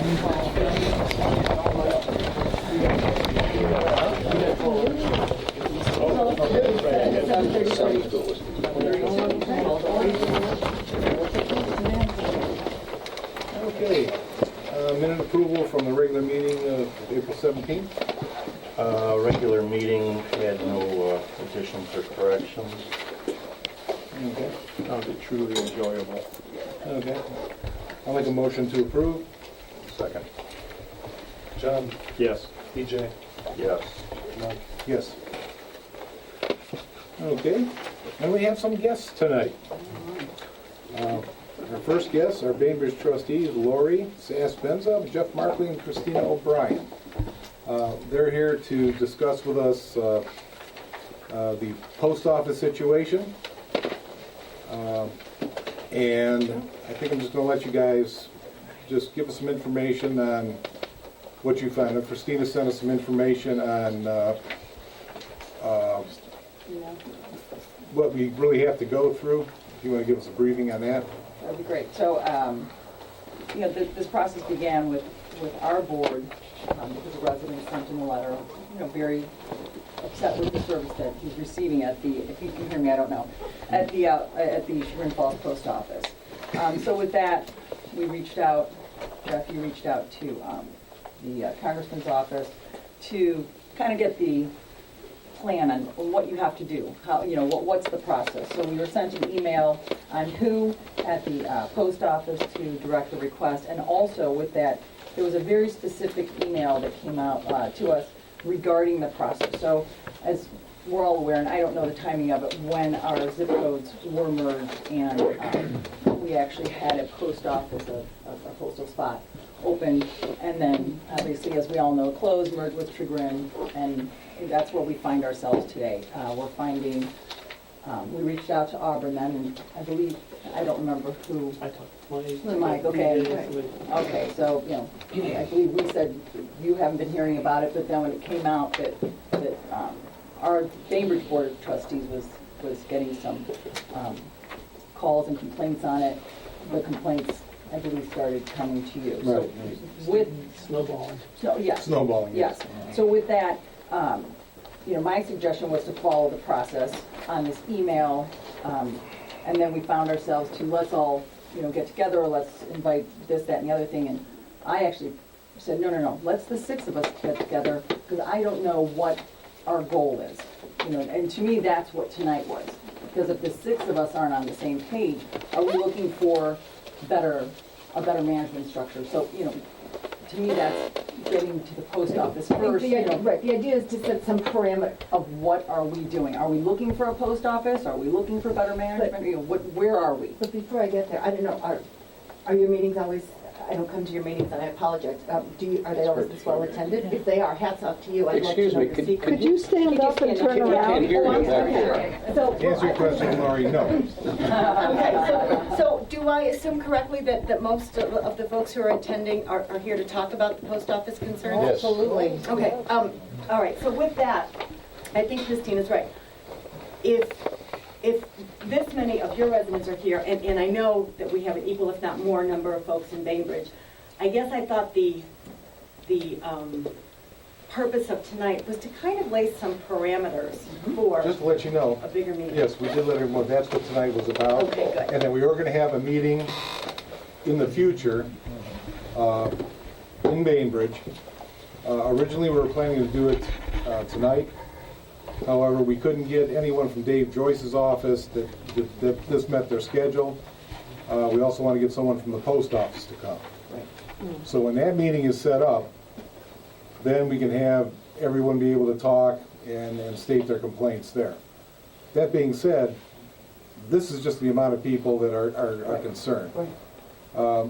Okay, minute approval from the regular meeting of April 17th. Regular meeting had no additions or corrections. Okay. Found it truly enjoyable. Okay. I'll make a motion to approve. Second. John? Yes. EJ? Yes. Mike? Yes. Okay, and we have some guests tonight. Our first guests are Bainbridge trustees Lori Sass-Benza, Jeff Markley, and Christina O'Brien. They're here to discuss with us the post office situation. And I think I'm just going to let you guys just give us some information on what you found. And Christina sent us some information on what we really have to go through. If you want to give us a briefing on that. That'd be great. So, this process began with our board, because a resident sent in a letter, very upset with the service that he's receiving at the, if you can hear me, I don't know, at the Chagrin Falls Post Office. So with that, we reached out, Jeff, you reached out to the Congressman's office to kind of get the plan on what you have to do, how, what's the process. So we were sent an email on who at the post office to direct the request, and also with that, there was a very specific email that came out to us regarding the process. So as we're all aware, and I don't know the timing of it, when our zip codes were merged, and we actually had a post office, a postal spot open, and then obviously, as we all know, closed, merged with Chagrin, and that's where we find ourselves today. We're finding, we reached out to Auburn then, and I believe, I don't remember who. I talked to Mike, okay. Okay, so, I believe we said you haven't been hearing about it, but then when it came out that our Bainbridge Board of Trustees was getting some calls and complaints on it, the complaints, I believe, started coming to you. So with snowballing. Yes. Snowballing. Yes. So with that, my suggestion was to follow the process on this email, and then we found ourselves to let's all, get together, or let's invite this, that, and the other thing. And I actually said, no, let's the six of us get together, because I don't know what our goal is. And to me, that's what tonight was. Because if the six of us aren't on the same page, are we looking for a better management structure? So, to me, that's getting to the post office first. Right, the idea is to set some parameter. Of what are we doing? Are we looking for a post office? Are we looking for better management? Where are we? But before I get there, I don't know, are your meetings always, I don't come to your meetings and I apologize, are they always this well attended? If they are, hats off to you. I'd love to know the secret. Could you stand up and turn around? Oh, I'm sorry. So, Answer your question, Lori, no. Okay, so do I assume correctly that most of the folks who are attending are here to talk about the post office concerns? Yes. Absolutely. Okay, all right, so with that, I think Christina's right. If this many of your residents are here, and I know that we have an equal, if not more, number of folks in Bainbridge, I guess I thought the purpose of tonight was to kind of lay some parameters for Just to let you know, a bigger meeting. yes, we did let everyone, that's what tonight was about. Okay, good. And then we are going to have a meeting in the future in Bainbridge. Originally, we were planning to do it tonight. However, we couldn't get anyone from Dave Joyce's office that this met their schedule. We also want to get someone from the post office to come. So when that meeting is set up, then we can have everyone be able to talk and state their complaints there. That being said, this is just the amount of people that are concerned. The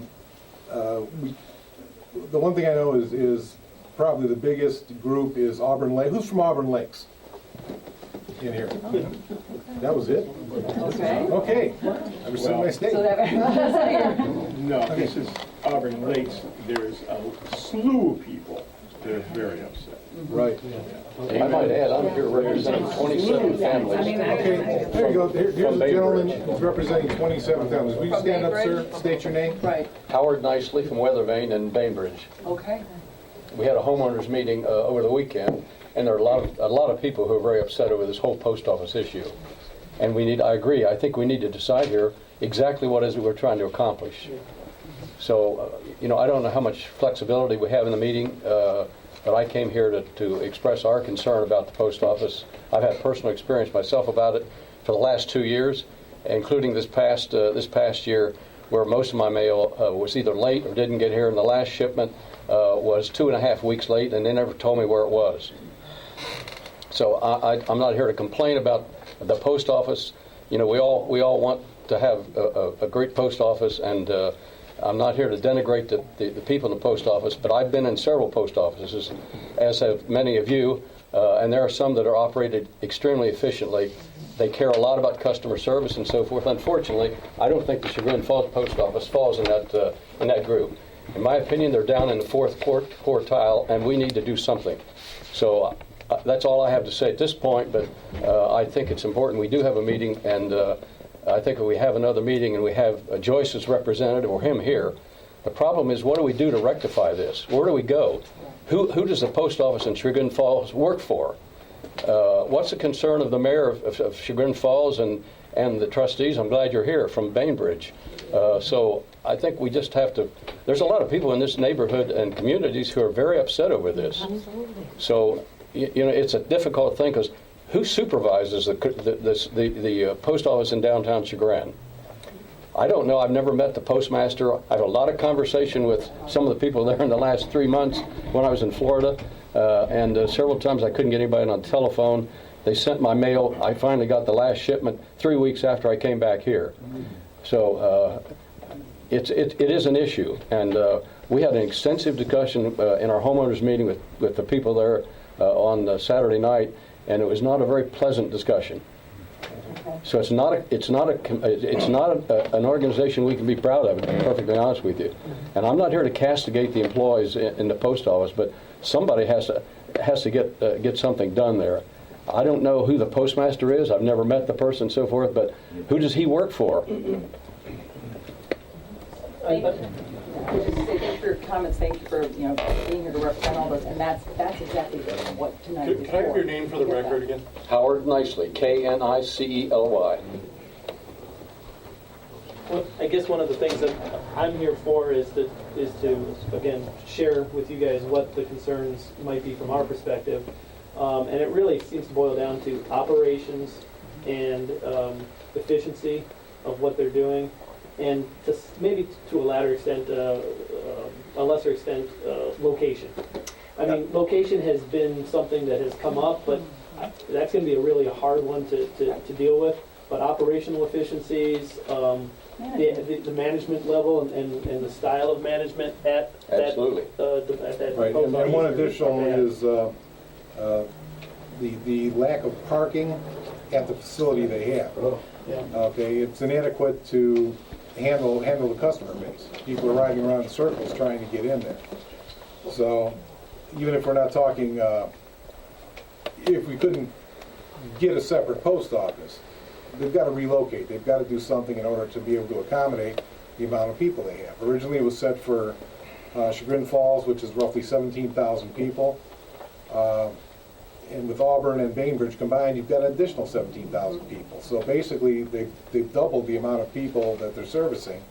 one thing I know is probably the biggest group is Auburn Lake. Who's from Auburn Lakes in here? That was it? Okay. Okay. I rescind my So statement. that, No, this is Auburn Lakes. There's a slew of people they're very upset. Right. I might add, I'm here representing 27 families. Okay, there you go. Here's From a gentleman Bainbridge. who's representing 27 families. Will you From stand up, sir? Bainbridge? State your name. Right, Howard Nicely from Weathervane and Bainbridge. okay. We had a homeowners meeting over the weekend, and there are a lot of people who are very upset over this whole post office issue. And I agree, I think we need to decide here exactly what it is we're trying to accomplish. So, I don't know how much flexibility we have in the meeting, but I came here to express our concern about the post office. I've had personal experience myself about it for the last 2 years, including this past year, where most of my mail was either late or didn't get here, and the last shipment was 2.5 weeks late, and they never told me where it was. So I'm not here to complain about the post office. We all want to have a great post office, and I'm not here to denigrate the people in the post office, but I've been in several post offices, as have many of you, and there are some that are operated extremely efficiently. They care a lot about customer service and so forth. Unfortunately, I don't think the Chagrin Falls Post Office falls in that group. In my opinion, they're down in the fourth quartile, and we need to do something. So that's all I have to say at this point, but I think it's important. We do have a meeting, and I think if we have another meeting and we have Joyce's representative or him here, the problem is, what do we do to rectify this? Where do we go? Who does the post office in Chagrin Falls work for? What's the concern of the mayor of Chagrin Falls and the trustees? I'm glad you're here from Bainbridge. So I think we just have to, there's a lot of people in this neighborhood and communities who are very upset over this. So, it's a difficult thing, because who supervises the post office in downtown Chagrin? I don't know. I've never met the postmaster. I had a lot of conversation with some of the people there in the last 3 months when I was in Florida, and several times I couldn't get anybody on the telephone. They sent my mail. I finally got the last shipment 3 weeks after I came back here. So it is an issue, and we had an extensive discussion in our homeowners meeting with the people there on Saturday night, and it was not a very pleasant discussion. So it's not an organization we can be proud of, to be perfectly honest with you. And I'm not here to castigate the employees in the post office, but somebody has to get something done there. I don't know who the postmaster is. I've never met the person and so forth, but who does he work for? Just say thank you for your comments, thank you for, being here to represent all those, and that's exactly what tonight is for. Can I have your name for the record again? Howard Nicely, Knicely. Well, I guess one of the things that I'm here for is to again share with you guys what the concerns might be from our perspective, and it really seems to boil down to operations and efficiency of what they're doing, and maybe to a lesser extent, location. I mean, location has been something that has come up, but that's going to be a really hard one to deal with. But operational efficiencies, the management level and the style of management at Absolutely. that Right, post and office one is additional bad. is the lack of parking at the facility they have. Yeah. Okay, it's inadequate to handle the customer base. People are riding around in circles trying to get in there. So even if we're not talking, if we couldn't get a separate post office, they've got to relocate. They've got to do something in order to be able to accommodate the amount of people they have. Originally it was set for Chagrin Falls, which is roughly 17,000 people. And with Auburn and Bainbridge combined, you've got an additional 17,000 people. So basically, they've doubled the amount of people that they're servicing,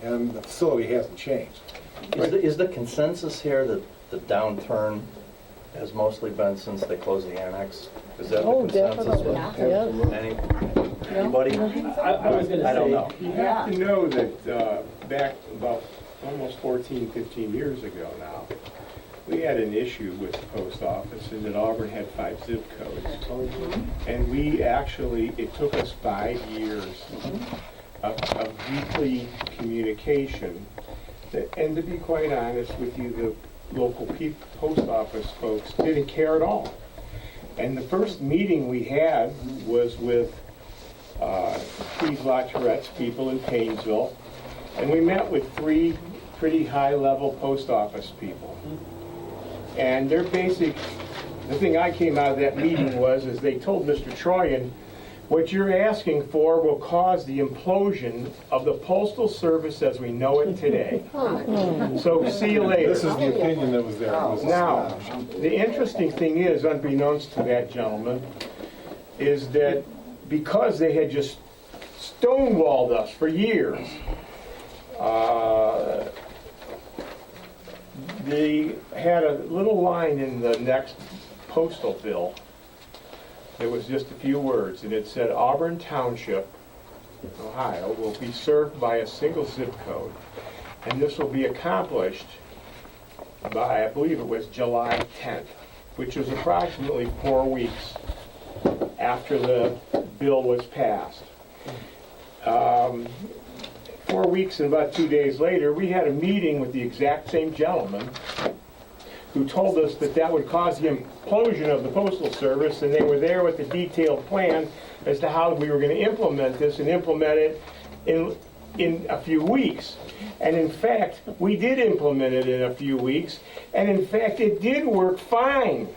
and the facility hasn't changed. Is the consensus here that the downturn has mostly been since they closed the annex? Is that the consensus? Yes. Anybody? I was going to say, I don't know. You have to know that back about almost 14, 15 years ago now, we had an issue with the post office, and that Auburn had 5 zip codes. And we actually, it took us 5 years of weekly communication. And to be quite honest with you, the local post office folks didn't care at all. And the first meeting we had was with Steve LaTourette's people in Paynesville, and we met with 3 pretty high-level post office people. And their basic, the thing I came out of that meeting is they told Mr. Troyan, what you're asking for will cause the implosion of the Postal Service as we know it today. So see you later. This is the opinion that was there. It was- Now, the interesting thing is, unbeknownst to that gentleman, is that because they had just stonewalled us for years, they had a little line in the next postal bill. It was just a few words, and it said Auburn Township, Ohio, will be served by a single zip code, and this will be accomplished by, I believe it was July 10th, which was approximately 4 weeks after the bill was passed. 4 weeks and about 2 days later, we had a meeting with the exact same gentleman who told us that that would cause the implosion of the Postal Service, and they were there with a detailed plan as to how we were going to implement this and implement it in a few weeks. And in fact, we did implement it in a few weeks, and in fact, it did work fine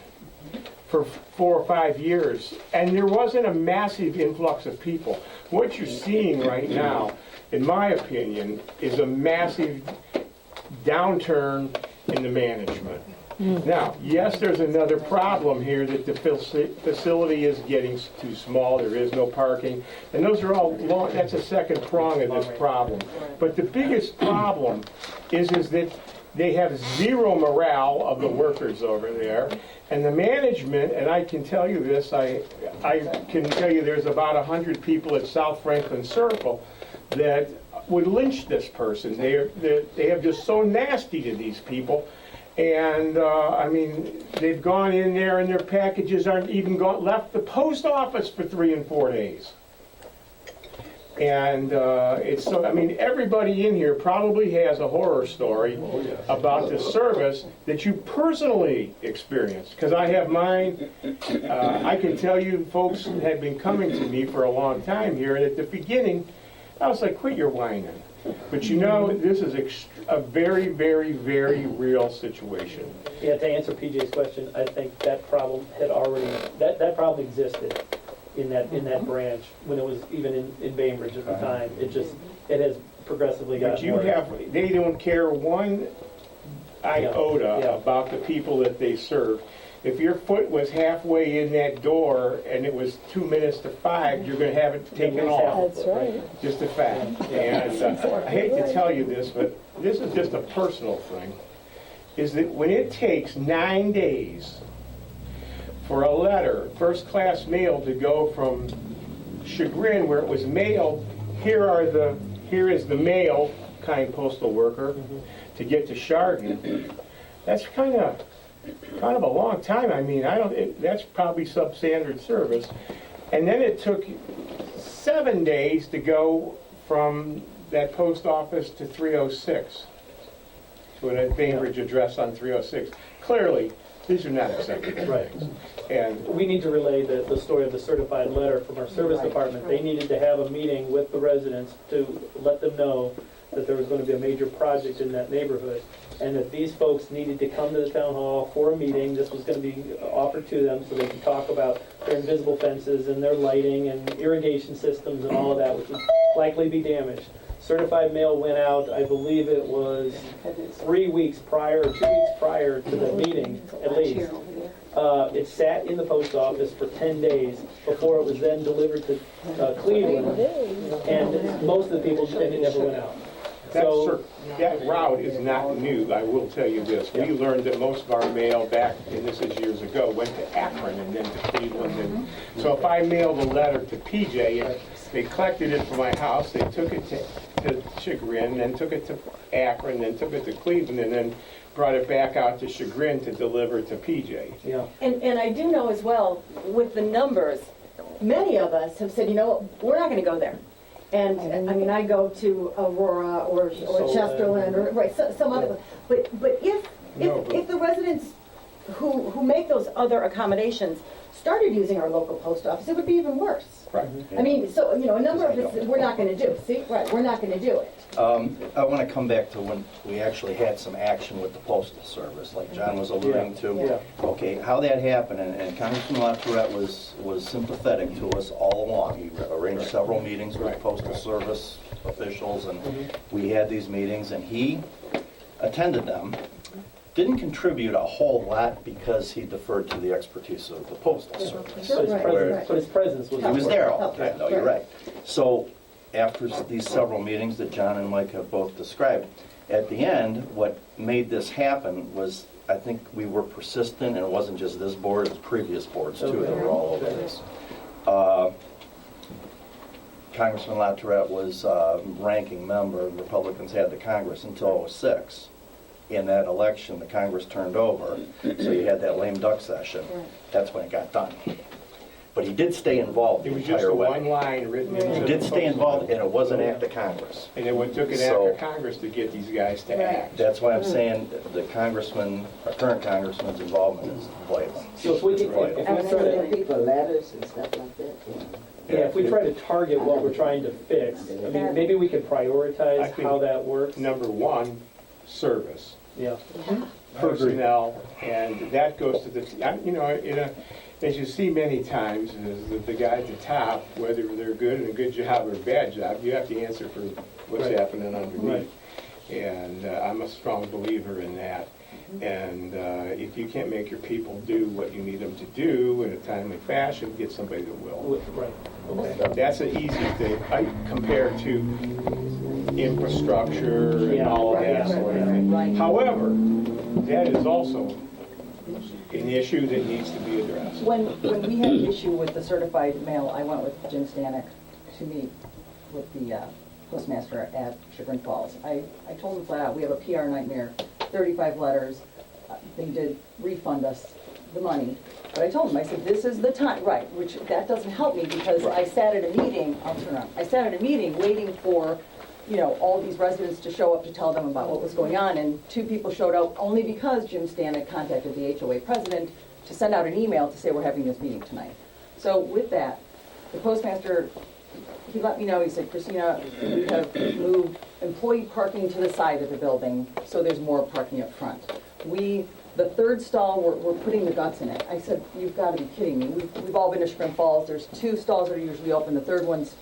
for 4 or 5 years, and there wasn't a massive influx of people. What you're seeing right now, in my opinion, is a massive downturn in the management. Now, yes, there's another problem here, that the facility is getting too small, there is no parking, and those are all, that's a second prong of this problem. But the biggest problem is that they have zero morale of the workers over there, and the management, and I can tell you this, I can tell you there's about 100 people at South Franklin Circle that would lynch this person. They have just so nasty to these people. And, I mean, they've gone in there and their packages aren't even left the post office for 3 and 4 days. And it's so, I mean, everybody in here probably has a horror story about the service that you personally experienced. Because I have mine. I can tell you folks have been coming to me for a long time here, and at the beginning, I was like, quit your whining. But you know, this is a very, very, very real situation. Yeah, to answer PJ's question, I think that problem had already, that problem existed in that branch when it was even in Bainbridge at the time. It has progressively But gotten you worse. they don't care one iota Yeah. about the people that they serve. If your foot was halfway in that door and it was 2 minutes to 5, you're going to have it taken off. That's right. Just a fact. And I hate to tell you this, but this is just a personal thing, is that when it takes 9 days for a letter, first-class mail, to go from Chagrin, where it was mailed, here is the mail, kind postal worker, to get to Chardon, that's kind of a long time. I mean, that's probably substandard service. And then it took 7 days to go from that post office to 306, to a Bainbridge address on 306. Clearly, these are not acceptable things. And We need to relay the story of the certified letter from our service department. They needed to have a meeting with the residents to let them know that there was going to be a major project in that neighborhood, and that these folks needed to come to the town hall for a meeting. This was going to be offered to them so they could talk about their invisible fences and their lighting and irrigation systems and all of that, which would likely be damaged. Certified mail went out, I believe it was 3 weeks prior, or 2 weeks prior to the meeting, at least. It sat in the post office for 10 days before it was then delivered to Cleveland, and most of the people, it never went out. that route is not new, I will tell you this. We learned that most of our mail back, and this is years ago, went to Akron and then to Cleveland. And so if I mailed a letter to PJ, and they collected it from my house, they took it to Chagrin, then took it to Akron, then took it to Cleveland, and then brought it back out to Chagrin to deliver to PJ. Yeah. And I do know as well, with the numbers, many of us have said, you know what, we're not going to go there. And, I mean, I go to Aurora or Chesterland or, right, some other, but if the residents who make those other accommodations started using our local post office, it would be even worse. Right. I mean, so, you know, a number of us, we're not gonna do, see, right, we're not gonna do it. I want to come back to when we actually had some action with the Postal Service, like John was alluding to. Yeah. Okay, how that happened, and Congressman LaTourette was sympathetic to us all along. He arranged several meetings with Postal Service officials, and we had these meetings, and he attended them. Didn't contribute a whole lot because he deferred to the expertise of the Postal Service. But his presence was. He was there all the Okay, time, no, you're right. So after these several meetings that John and Mike have both described, at the end, what made this happen was, I think we were persistent, and it wasn't just this board, it was previous boards too that were all over this. Congressman LaTourette was ranking member, Republicans had the Congress until '06. In that election, the Congress turned over, so you had that lame duck session. That's when it got done. But he did stay involved It the was just entire a way. one line written into He the did stay postal involved, law. and it was an act of Congress. And it took it So- after Congress to get these guys to act. That's why I'm saying the congressman, our current congressman's involvement is vital. So if we can, Vital. if we try to, people letters and stuff like that. yeah, if we try to target what we're trying to fix, I mean, maybe we could I prioritize think how that works. Number one, service. Yeah. Personnel, and that goes to the, you know, as you see many times, is that the guy at the top, whether they're good and a good job or a bad job, you have to answer for what's Right. happening underneath. Right. And I'm a strong believer in that. And if you can't make your people do what you need them to do in a timely fashion, get somebody that will. Right, okay. That's an easy thing compared to infrastructure and Yeah, all of right, that yeah, sort of right. thing. Right. However, that is also an issue that needs to be addressed. When we had an issue with the certified mail, I went with Jim Stanek to meet with the postmaster at Chagrin Falls. I told him flat out, we have a PR nightmare, 35 letters. They did refund us the money. But I told him, I said, this is the time, right, which that doesn't help me because I sat at a meeting, I'll turn around, I sat at a meeting waiting for, you know, all these residents to show up to tell them about what was going on, and 2 people showed up only because Jim Stanek contacted the HOA president to send out an email to say we're having this meeting tonight. So with that, the postmaster, he let me know, he said, Christina, we have moved employee parking to the side of the building, so there's more parking up front. The third stall, we're putting the guts in it. I said, you've got to be kidding me. We've all been to Chagrin Falls, there's 2 stalls that are usually open, the third one's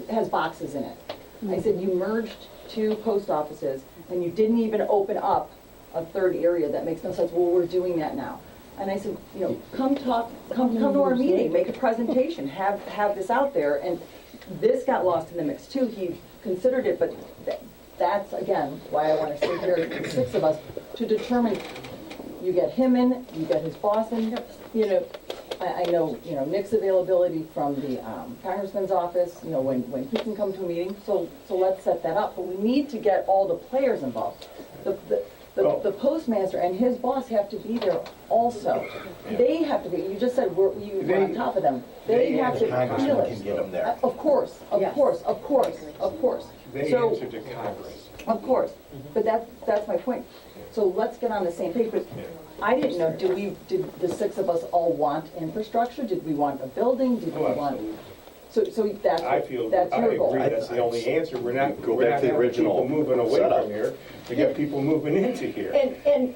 has boxes in it. I said, you merged 2 post offices, and you didn't even open up a third area. That makes no sense. Well, we're doing that now. And I said, you know, come to our meeting, make a presentation, have this out there. And this got lost in the mix too. He considered it, but that's, again, why I want to sit here, the 6 of us, to determine, you get him in, you get his boss in, you know, I know, you know, Nick's availability from the congressman's office, you know, when he can come to a meeting, so let's set that up. But we need to get all the players involved. The postmaster and his boss have to be there also. They have to be, you just said, we're on top of them. They have to The congressman feel can get them it. there. Of course, of course, of course, of course. They So- answer to Congress. Of course, but that's my point. So let's get on the same page. But I didn't know, did the 6 of us all want infrastructure? Did we want a building? Did we Oh, want? absolutely. So I feel, that's I your goal. agree, that's the only answer. We're not Go we're back not to the having original people moving away setup. from here. We got people moving into here. And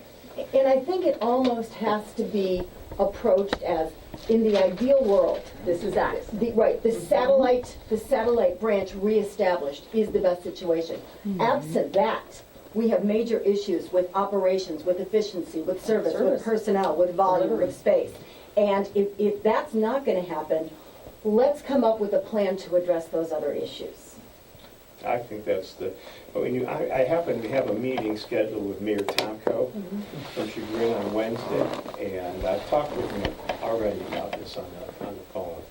I think it almost has to be approached as, in the ideal world, this is that, the satellite branch reestablished is the best situation. Absent that, we have major issues with operations, with efficiency, with service, with personnel, with volume, with space. And if that's not gonna happen, let's come up with a plan to address those other issues. I think that's I happen to have a meeting scheduled with Mayor Tomko from Chagrin on Wednesday, and I've talked with him already about this on the phone.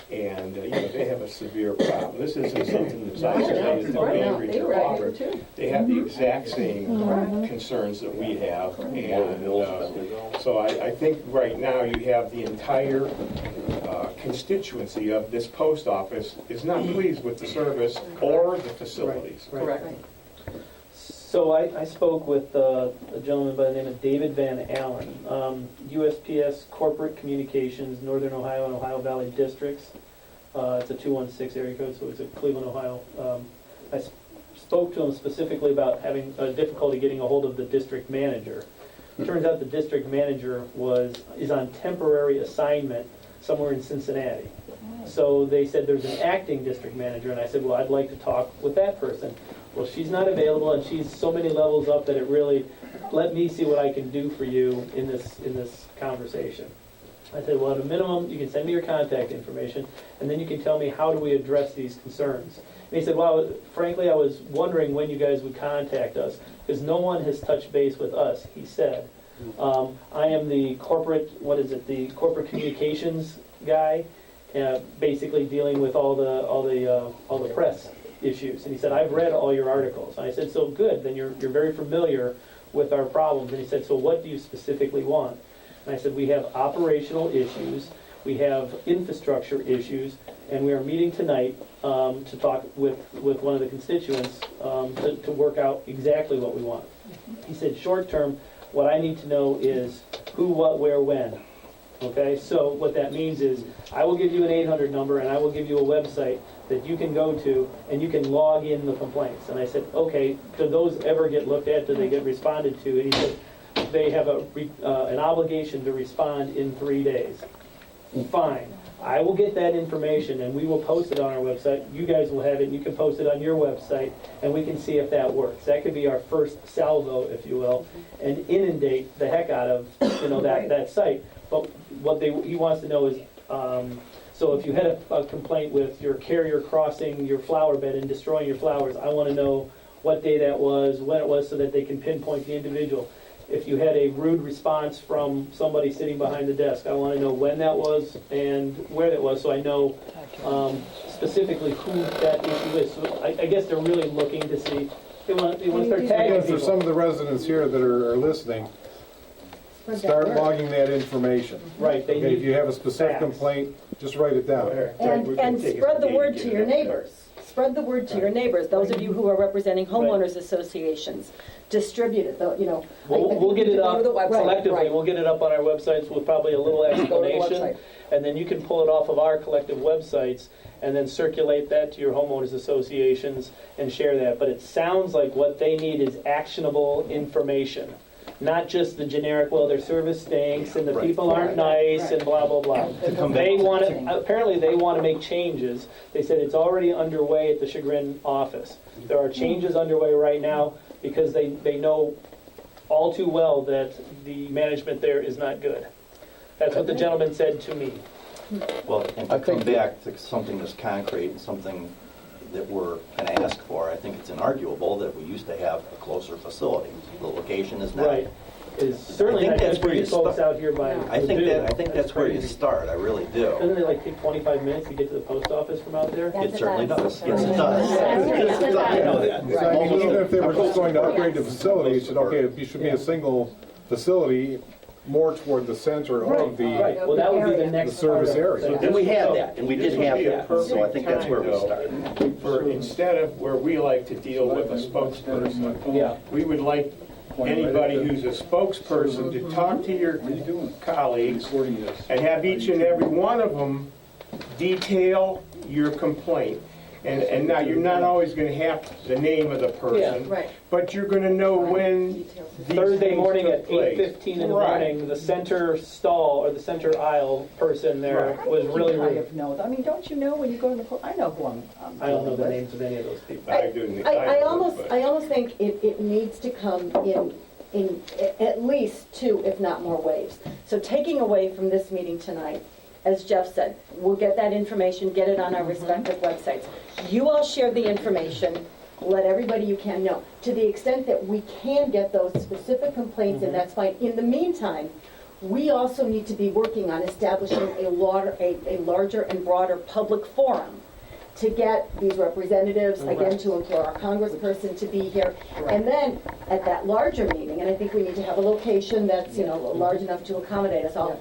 And, you know, they have a severe problem. This isn't something that's isolated to Cambridge or Auburn. They have the exact same concerns that we have. And so I think right now you have the entire constituency of this post office is not pleased with the service or the facilities. Correct. So I spoke with a gentleman by the name of David Van Allen, USPS Corporate Communications, Northern Ohio and Ohio Valley Districts. It's a 216 area code, so it's a Cleveland, Ohio. I spoke to him specifically about having difficulty getting a hold of the district manager. Turns out the district manager is on temporary assignment somewhere in Cincinnati. So they said there's an acting district manager, and I said, well, I'd like to talk with that person. Well, she's not available, and she's so many levels up that it really, let me see what I can do for you in this conversation. I said, well, at a minimum, you can send me your contact information, and then you can tell me how do we address these concerns. And he said, well, frankly, I was wondering when you guys would contact us, because no one has touched base with us, he said. I am the corporate communications guy, basically dealing with all the press issues. And he said, I've read all your articles. And I said, so good, then you're very familiar with our problems. And he said, so what do you specifically want? And I said, we have operational issues, we have infrastructure issues, and we are meeting tonight to talk with one of the constituents to work out exactly what we want. He said, short term, what I need to know is who, what, where, when. Okay, so what that means is I will give you an 800 number and I will give you a website that you can go to and you can log in the complaints. And I said, okay, do those ever get looked at? Do they get responded to? And he said, they have an obligation to respond in 3 days. Fine. I will get that information and we will post it on our website. You guys will have it and you can post it on your website and we can see if that works. That could be our first salvo, if you will, and inundate the heck out of that site. But what he wants to know is, so if you had a complaint with your carrier crossing your flower bed and destroying your flowers, I want to know what day that was, when it was, so that they can pinpoint the individual. If you had a rude response from somebody sitting behind the desk, I want to know when that was and where that was, so I know specifically who that issue is. So I guess they're really looking to see, they want to start tagging Again, people. for some of the residents here that are listening, start logging that information. Right, they Okay, if you need have a specific facts. complaint, just write it down. And spread the word to your neighbors. Spread the word to your neighbors, those of you who are representing homeowners associations. Distribute it, We'll get it up collectively, right. we'll get it up on our websites with probably a little Go to the explanation. website. And then you can pull it off of our collective websites and then circulate that to your homeowners associations and share that. But it sounds like what they need is actionable information. Not just the generic, well, their service stinks and the people aren't nice and blah, blah, blah. Apparently they want to make changes. They said it's already underway at the Chagrin office. There are changes underway right now because they know all too well that the management there is not good. That's what the gentleman said to me. Well, and to come back to something that's concrete and something that we're going to ask for, I think it's inarguable that we used to have a closer facility. The location is not. Right. Is certainly I think not that's good for where you you folks start. out here by I think Purdue. that's where you crazy. start. I really Doesn't do. it take 25 minutes to get to the post office from out there? It certainly does. Yes, it does. Yes. I know that. So, I mean, even if they were just going to upgrade the facility, you said, okay, it should be a single facility more toward the center of the, Right, well, that would be the next service part of it. area. And we had that, and we did This would have be a that. So I think that's where we perfect start. time, though, for instead of where we like to deal with a spokesperson, Yeah. we would like anybody who's a spokesperson to talk to your colleagues and have each and every one of them detail your complaint. And now, you're not always going to have the name of the person, Right. but you're going to know when these Thursday things morning took at place. 8:15 in the Right. morning, the center stall or the center aisle person there was really I rude. have no, I mean, don't you know when you go to the, I know who I'm I don't know the dealing with. names of any of those people. I do. I almost think it needs to come in at least two, if not more waves. So taking away from this meeting tonight, as Jeff said, we'll get that information, get it on our respective websites. You all share the information, let everybody you can know. To the extent that we can get those specific complaints, and that's fine. In the meantime, we also need to be working on establishing a larger and broader public forum to get these representatives, again, to implore our congressperson to be here. And then, at that larger meeting, and I think we need to have a location that's, large enough to accommodate us all,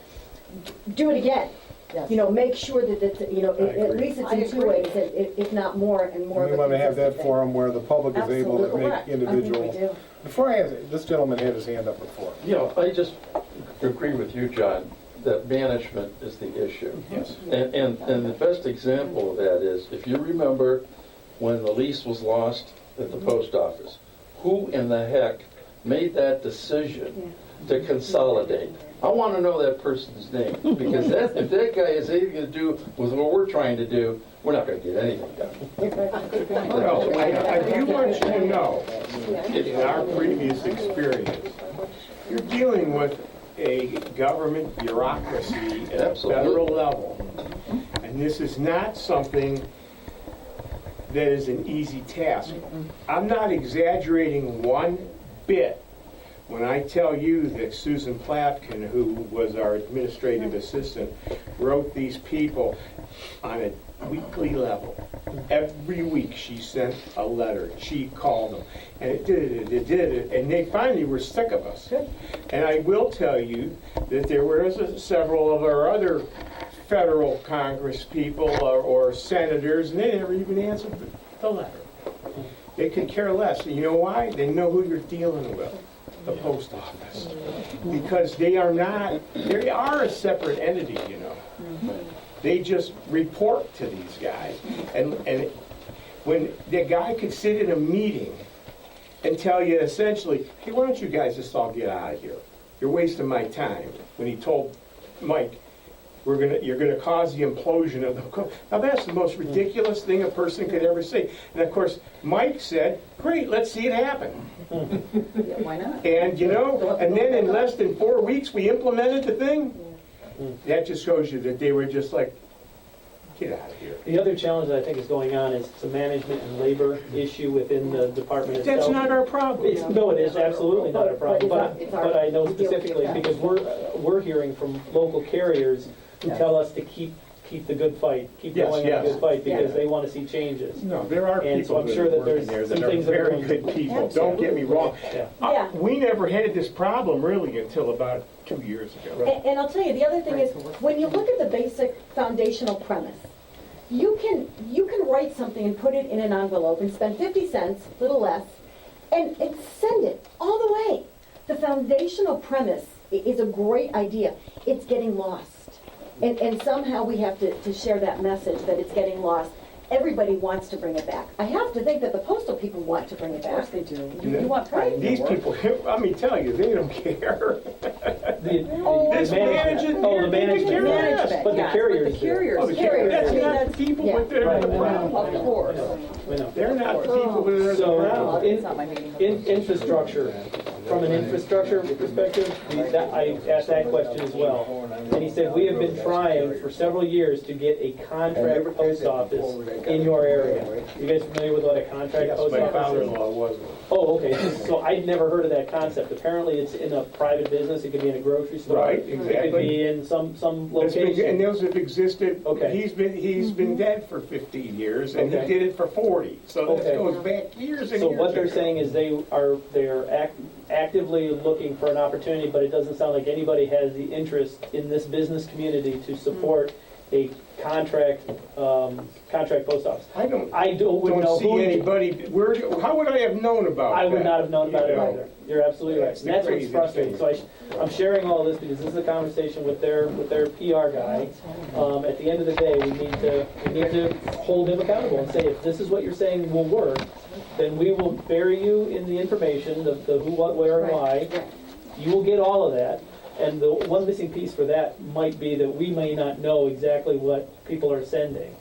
do it again. Yes. You know, make sure that it's, you know, at least it's in two ways, if not more and more of We a want to have that consistent thing. forum where the public is able to Absolutely. make Correct. individual. I think we do. Before I answer, this gentleman had his hand up before. Yeah, I just agree with you, John, that management is the issue. Yes. And the best example of that is, if you remember when the lease was lost at the post office, who in the heck made that decision to consolidate? I want to know that person's name, because if that guy has anything to do with what we're trying to do, we're not going to get anything done. Well, I do want you to know, in our previous experience, you're dealing with a government bureaucracy at a Absolutely. federal level. And this is not something that is an easy task. I'm not exaggerating one bit when I tell you that Susan Platkin, who was our administrative assistant, wrote these people on a weekly level. Every week she sent a letter. She called them. And it did it. And they finally were sick of us. And I will tell you that there were several of our other federal Congress people or senators, and they never even answered the letter. They could care less. And you know why? They know who you're dealing with. The post office. Because they are a separate entity, you know. They just report to these guys. And when the guy could sit in a meeting and tell you essentially, hey, why don't you guys just all get out of here? You're wasting my time. When he told Mike, you're gonna cause the implosion of the co-" Now that's the most ridiculous thing a person could ever say. And of course, Mike said, great, let's see it happen. Yeah, why not? And you know, and then in less than 4 weeks, we implemented the thing. That just shows you that they were just like, get out of here. The other challenge that I think is going on is the management and labor issue within the department itself. That's not our problem. No, it is absolutely not a problem, But it's our- but I know we deal with specifically, that. because we're hearing from local carriers who tell us to keep the good fight, keep Yes, going on the yes. good fight, because Yeah. they want to see changes. No, there are And so people I'm that sure are that working there's there some that are things that are very going good people. Don't get me wrong. Yeah. Yeah. We never had this problem really until about 2 years ago. And I'll tell you, the other thing is, when you look at the basic foundational premise, you can write something and put it in an envelope and spend 50 cents, little less, and send it all the way. The foundational premise is a great idea. It's getting lost. And somehow we have to share that message that it's getting lost. Everybody wants to bring it back. I have to think that the postal people want to bring it Of course back. they do. You want pride in These your work. people, let me tell you, they don't care. The This management, oh, the management, Management, but the yes, carriers. The carriers. Oh, the Carriers. that's not That's- the people, yeah. but they're Right. the problem. Of course. I know. They're not the people that are the So, problem. It's not my meeting. Infrastructure, from an infrastructure perspective, I asked that question as well. And he said, we have been trying for several years to get a contract post office in your area. You guys familiar with what a contract Yes, post my office is? father-in-law wasn't. Oh, okay, so I'd never heard of that concept. Apparently it's in a private business, it could be in a grocery store. Right, It could exactly. be in some It's been- And location. those have existed, Okay. he's been dead for 15 years, and he Okay. did it for 40. So this Okay. goes back years and So years what they're ago. saying is they're actively looking for an opportunity, but it doesn't sound like anybody has the interest in this business community to support a contract post office. I don't wouldn't know see who. anybody, how would I have known about that? I would not have known about it You know? either. You're absolutely right. That's And the that's what's crazy frustrating. thing. So I'm sharing all this because this is a conversation with their PR guy. At the end of the day, we need to hold him accountable and say, if this is what you're saying will work, then we will bury you in the information, the who, what, where, and why. You will get all of that. And the one missing piece for that might be that we may not know exactly what people are sending.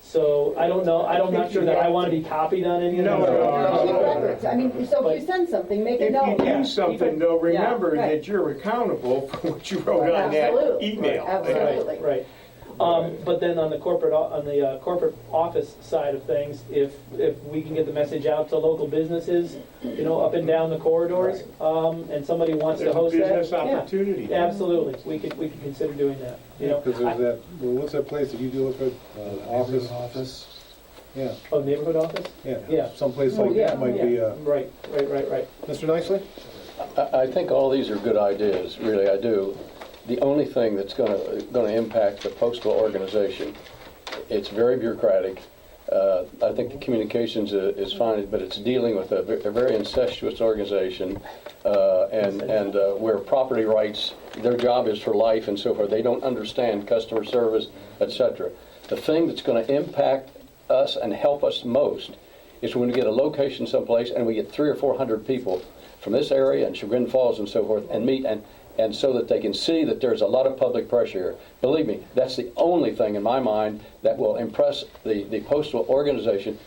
So I don't know. I'm not sure that I want to be copied on any of No, that. no, Keep records. I mean, so if you send something, make a If note. you do something, though, remember right. that you're accountable for what you wrote on that Absolutely. email. Absolutely. Right. But then on the corporate office side of things, if we can get the message out to local businesses, up and down the corridors, and somebody wants to There's a host that, business opportunity. yeah, absolutely, we could consider doing that. Because there's that, what's that place that you deal with, office? Yeah, Neighborhood office. yeah. Yeah. Someplace Oh, like yeah, that might be, yeah. Right. Mr. Nicely? I think all these are good ideas, really, I do. the only thing that's going to impact the postal organization. It's very bureaucratic. I think the communications is fine, but it's dealing with a very incestuous organization, and where property rights, their job is for life and so forth. They don't understand customer service, etc. The thing that's going to impact us and help us most is when we get a location someplace and we get 300 or 400 people from this area and Chagrin Falls and so forth and meet and so that they can see that there's a lot of public pressure here. Believe me, that's the only thing in my mind that will impress the postal organization.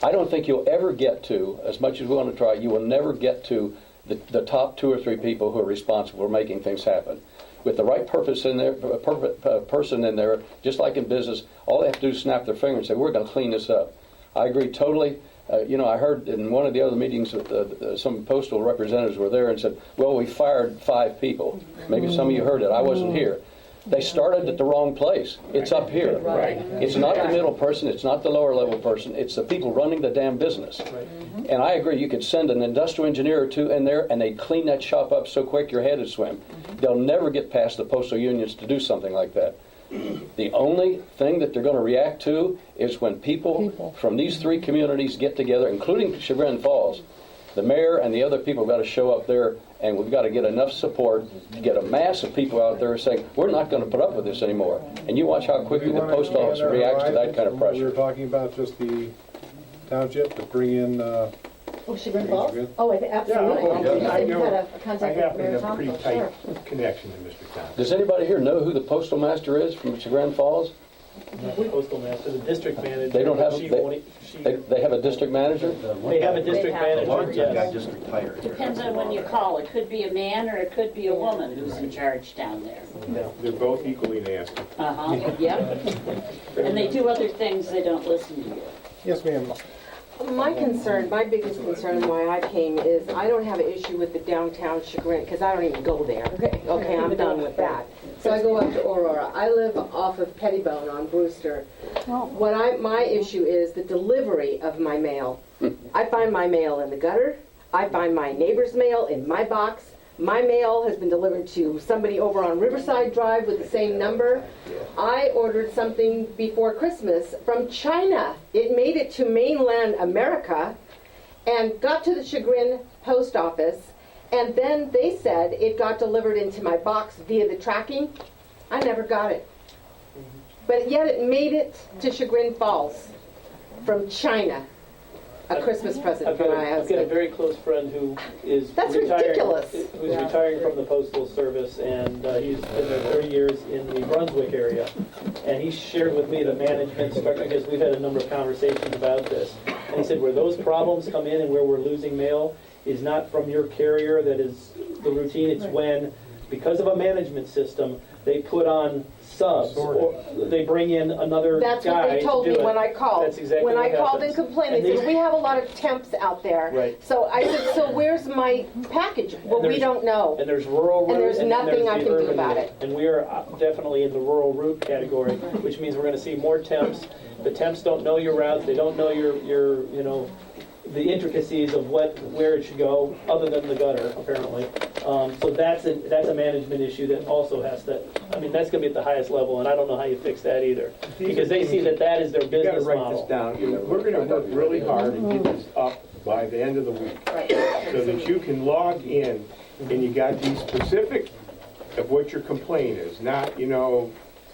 I don't think you'll ever get to, as much as we want to try, you will never get to the top 2 or 3 people who are responsible for making things happen. With the right purpose in there, person in there, just like in business, all they have to do is snap their finger and say, we're going to clean this up. I agree totally. I heard in one of the other meetings that some postal representatives were there and said, well, we fired 5 people. Maybe some of you heard it. I wasn't here. They started at the wrong place. It's up here. Right. It's not the middle person. It's not the lower level person. It's the people running the damn business. And I agree, you could send an industrial engineer or 2 in there and they'd clean that shop up so quick your head would swim. They'll never get past the postal unions to do something like that. The only thing that they're going to react to is when people from these 3 communities get together, including Chagrin Falls. The mayor and the other people have got to show up there, and we've got to get enough support to get a mass of people out there saying, we're not going to put up with this anymore. And you watch how quickly the post office reacts to that kind of We pressure. were talking about just the township to bring in, Oh, Chagrin Falls? Chagrin. Oh, absolutely. Yeah, You said you know. had a I contact with happen to Mayor have a pretty Thompson. tight Sure. connection to Mr. Thompson. Does anybody here know who the postal master is from Chagrin Falls? Not the postal master, the district manager. They don't have, she won't- they have a district manager? They have a district The manager, one guy yes. just retired. Depends on when you call. It could be a man or it could be a woman who's in charge down there. They're both equally nasty. Uh-huh, yep. And they do other things, they don't listen to you. yes, ma'am. My concern, my biggest concern why I came is I don't have an issue with the downtown Chagrin, because I don't even go there. Okay, I'm done with that. So I go up to Aurora. I live off of Pettibone on Brewster. My issue is the delivery of my mail. I find my mail in the gutter. I find my neighbor's mail in my box. My mail has been delivered to somebody over on Riverside Drive with the same number. I ordered something before Christmas from China. It made it to mainland America and got to the Chagrin post office, and then they said it got delivered into my box via the tracking. I never got it. But yet it made it to Chagrin Falls from China. A Christmas present I've for got my I've got a husband. very close friend who is That's retiring. ridiculous. Who's retiring from the Postal Service, and he's been there 30 years in the Brunswick area. And he shared with me the management structure, because we've had a number of conversations about this. And he said where those problems come in and where we're losing mail is not from your carrier that is the routine, it's when, because of a management system, they put on subs, or they bring in another guy That's what they told to me do it. when I called. That's exactly When what I called and happens. complained, And they these- said, we have a lot of temps out there. Right. So I said, so where's my package? Well, we there's- don't know. And there's rural route. And there's then nothing I the can do urban about route. it. And we are definitely in the rural route category, which means we're going to see more temps. The temps don't know your routes, they don't know your the intricacies of where it should go, other than the gutter, apparently. So that's a management issue that also has to, that's going to be at the highest level, and I don't know how you fix that either. Because they see that is their You gotta business write model. this down. We're gonna work really hard and get this up by the end of the week. So that you can log in and you got these specific of what your complaint is, not,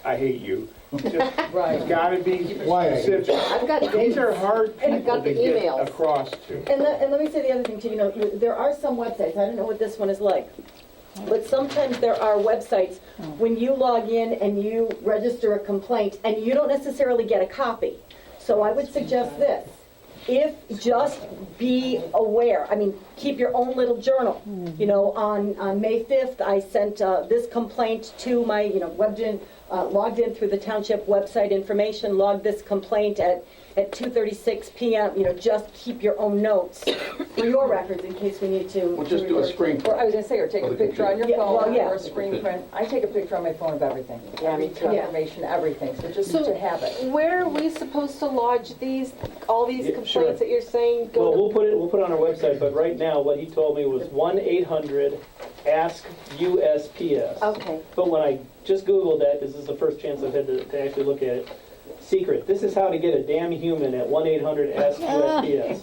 I hate you. Just, it's gotta be specific. I've got These dates. are hard And I've people got to the get emails. across to. And let me say the other thing too, there are some websites, I don't know what this one is like, but sometimes there are websites, when you log in and you register a complaint, and you don't necessarily get a copy. So I would suggest this, just be aware, keep your own little journal. On May 5th, I sent this complaint to my, logged in through the township website information, logged this complaint at 2:36 p.m. Just keep your own notes for your records in case we need to. We'll just do a screen Or I was gonna say, or take a picture on your Yeah, well, phone, yeah. or a screen print. I take a picture on my phone of everything. Every confirmation, everything, so just So- to have it. Where are we supposed to lodge all these Yeah, complaints sure. that you're saying? Well, we'll put it on our website, but right now, what he told me was 1-800 Ask USPS. Okay. But when I just Googled that, this is the first chance I've had to actually look at it. Secret, this is how to get a damn human at 1-800-ASK-USPS.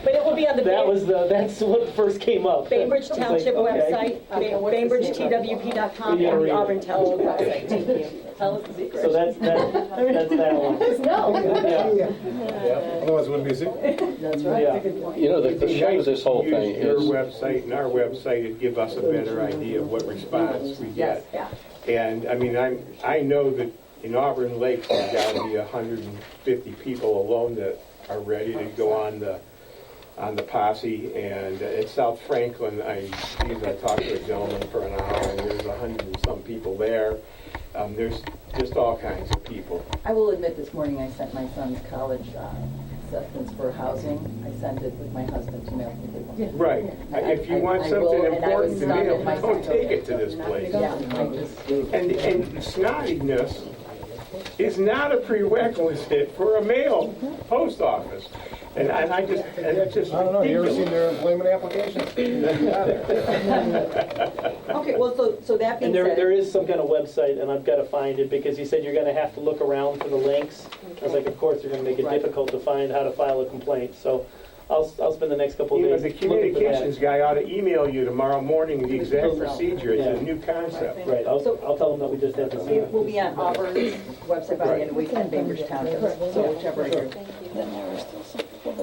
But it will be on the That's what first came up. Bainbridge It's like, Township okay. website, BainbridgeTWP.com, You gotta and read the it. Auburn Township website. Thank you. Tell us the secret. So that's that one. No. Yeah. Otherwise, it wouldn't be a secret. That's right, Yeah. that's a good point. You know, It'd the be shame nice of this if you whole thing used your is, website and our website, it'd give us a better idea of what response we Yes, get. yeah. And, I mean, I know that in Auburn Lakes, there's got to be 150 people alone that are ready to go on the posse. And at South Franklin, I talked to a gentleman for an hour, and there's 100 and some people there. There's just all kinds of people. I will admit, this morning I sent my son's college acceptance for housing. I sent it with my husband to mail. Right. If you want I something will, and I was important to stunned mail, at my don't son. take it to this place. Yeah, I just, And snottiness is not a prerequisite for a mail post office. And I just, I don't know, you ever seen their employment applications? okay, well, so that being And there said, is some kind of website, and I've got to find it, because he said you're going to have to look around for the links. I was like, of course, they're going to make it Right. difficult to find how to file a complaint. So I'll spend the next couple of You know, days the looking for that. communications guy ought to email you tomorrow morning the exact procedure. It's a new concept. Right, I'll tell them that we just had this. it will be on Auburn's website by the end of the week, and Bainbridge Township, so whichever you're.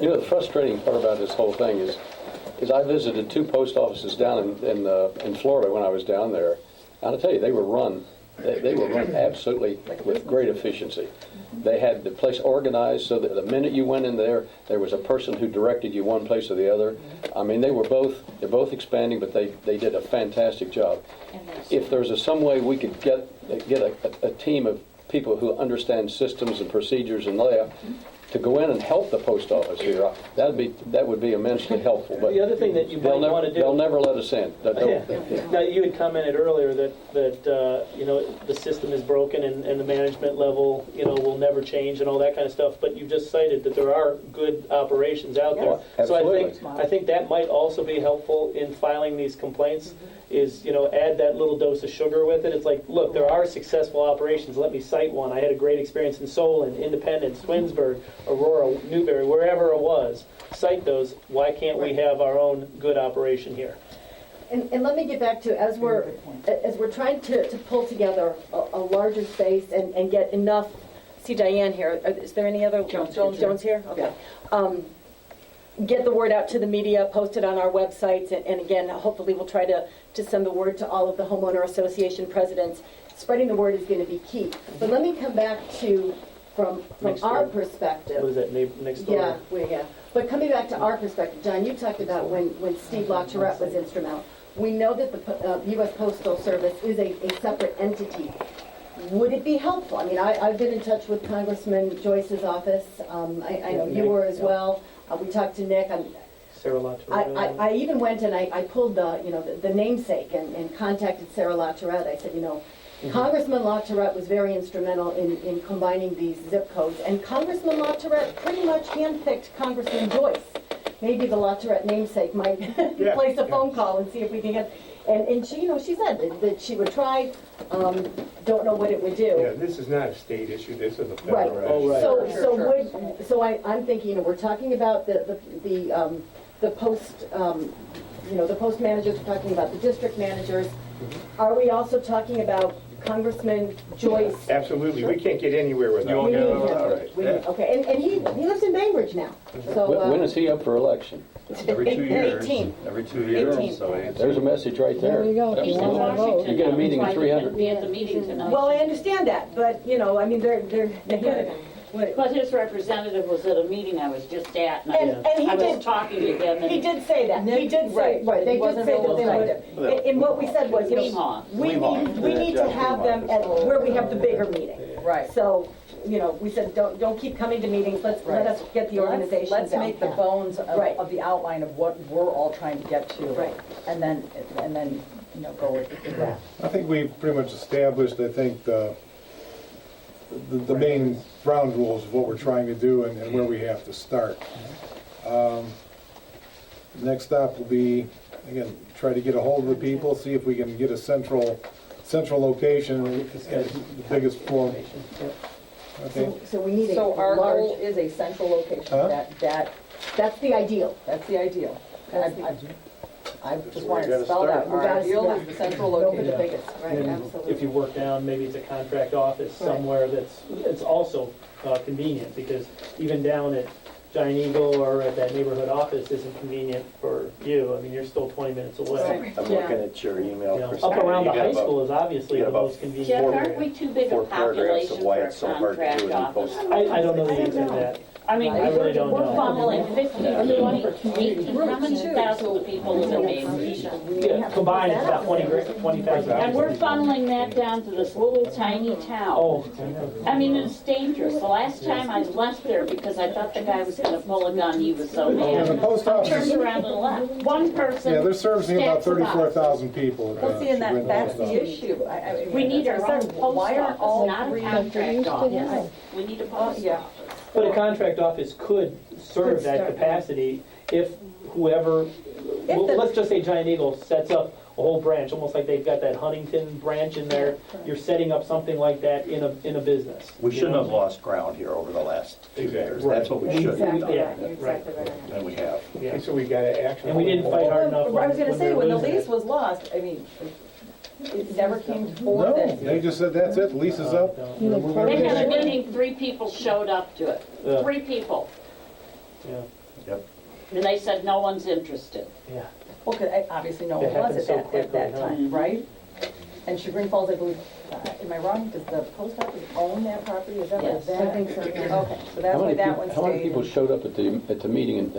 you know, the frustrating part about this whole thing is I visited 2 post offices down in Florida when I was down there. And I'll tell you, they were run absolutely with great efficiency. They had the place organized so that the minute you went in there was a person who directed you one place or the other. I mean, they're both expanding, but they did a fantastic job. If there's some way we could get a team of people who understand systems and procedures and layout to go in and help the post office here, that would be immensely helpful. But The other thing that you might they'll want to do. they'll never let us in. Now, you had commented earlier that you know, the system is broken and the management level, you know, will never change and all that kind of stuff, but you just cited that there are good operations out there. Yes, So absolutely. I think that might also be helpful in filing these complaints, is, you know, add that little dose of sugar with it. It's like, look, there are successful operations. Let me cite one. I had a great experience in Solon, Independence, Twinsburg, Aurora, Newberry, wherever it was. Cite those. Why can't we have our own good operation here? And let me get back to, as we're trying to pull together a larger space and get enough, see Diane here, is there any other? Jones here? Okay. Get the word out to the media, post it on our websites, and again, hopefully we'll try to send the word to all of the homeowner association presidents. Spreading the word is going to be key. But let me come back to, from Next our door. perspective. What is that, next door? Yeah. But coming back to our perspective, John, you talked about when Steve LaTourette was instrumental. We know that the U.S. Postal Service is a separate entity. Would it be helpful? I mean, I've been in touch with Congressman Joyce's office. I know you were as well. We talked to Nick. Sarah LaTourette. I even went and I pulled the namesake and contacted Sarah LaTourette. I said, Congressman LaTourette was very instrumental in combining these zip codes, and Congressman LaTourette pretty much handpicked Congressman Joyce. Maybe the LaTourette namesake might place a phone call and see if we can get. And she, she said that she would try. Don't know what it would do. Yeah, this is not a state issue, this is a Right. federal issue. So I'm thinking, we're talking about the post, the post managers, we're talking about the district managers. Are we also talking about Congressman Joyce? Absolutely, we can't get anywhere without We need him. him. Okay, and he lives in Bainbridge now, so. When is he up for election? Every 2 years. 18. Every 2 years. 18. So it's- There's a message right there. There you go. If you want to vote. You get a meeting of 300. Be at the meeting tonight. Well, I understand that, but, I mean, they're But his representative was at a meeting I was just at, and And he I did- was talking to him, He and did say that. He did say, right, they did say that they would. And what we said was, Weemaw. we need to have them at where we have the bigger meeting. Right. So, we said, don't keep coming to meetings, let us get the organization down. Let's make the bones Right. of the outline of what we're all trying to get to. Right. And then, go with that. I think we've pretty much established, the main ground rules of what we're trying to do and where we have to start. Next stop will be again, try to get a hold of the people, see if we can get a central location, and the biggest form. Okay, So we need a So our large, goal is a central location. Huh? That's the ideal. That's the ideal. I just wanted to spell it out. Our ideal is the central Go for location. the biggest, right, And absolutely. if you work down, maybe it's a contract office somewhere it's also convenient, because even down at Giant Eagle or at that neighborhood office isn't convenient for you. I mean, you're still 20 minutes away. I'm looking at your email. You know, Christine. up around the You got high about school is obviously you the got most about convenient Jeff, area. aren't we too big a 4 paragraphs of population why for a it's so hard to do contract it in office? post. I don't know the answer to that. I mean, I really don't we're know. funneling 50, 20, 18, how many thousands of people in the Maine? Yeah, combined, it's about 20,000. And we're funneling that down to this little tiny town. Oh, I mean, it's dangerous. The last time I left there, because I thought the guy was gonna pull a gun, he was so yeah, the mad. post Turned office, around and left. One person. yeah, they're servicing about stacks of boxes. 34,000 people. at, Well, see, and Chagrin that's Post the Office. issue. We need as I our own said, post why are all office, not a three- contract office. We need a post yeah. office. but a contract office could serve that capacity if whoever, well, let's just say Giant Eagle sets up a whole branch, almost like they've got that Huntington branch in there. You're setting up something like that in a business. We you shouldn't know? have lost ground here over the last few years. Exactly. That's what we should have Exactly done, right, exactly right. and we have. Yeah. And so we got to action. And we didn't fight hard enough Well, I was when gonna we say, were when the losing lease it. was lost, I mean, it never came forward No, that. they just said, that's it, lease is up. We're moving They had a everything. meeting, 3 people showed up to it. Yeah. 3 people. Yeah. Yep. And they said no one's interested. Yeah. Well, 'cause obviously no It one was happened at so that quickly, huh? time, right? And Chagrin Falls, I believe, am I wrong? Does the post office own that property? Is that what Yes. that? I think so, yeah. Okay, so that's why that one stayed. How many people showed up at the meeting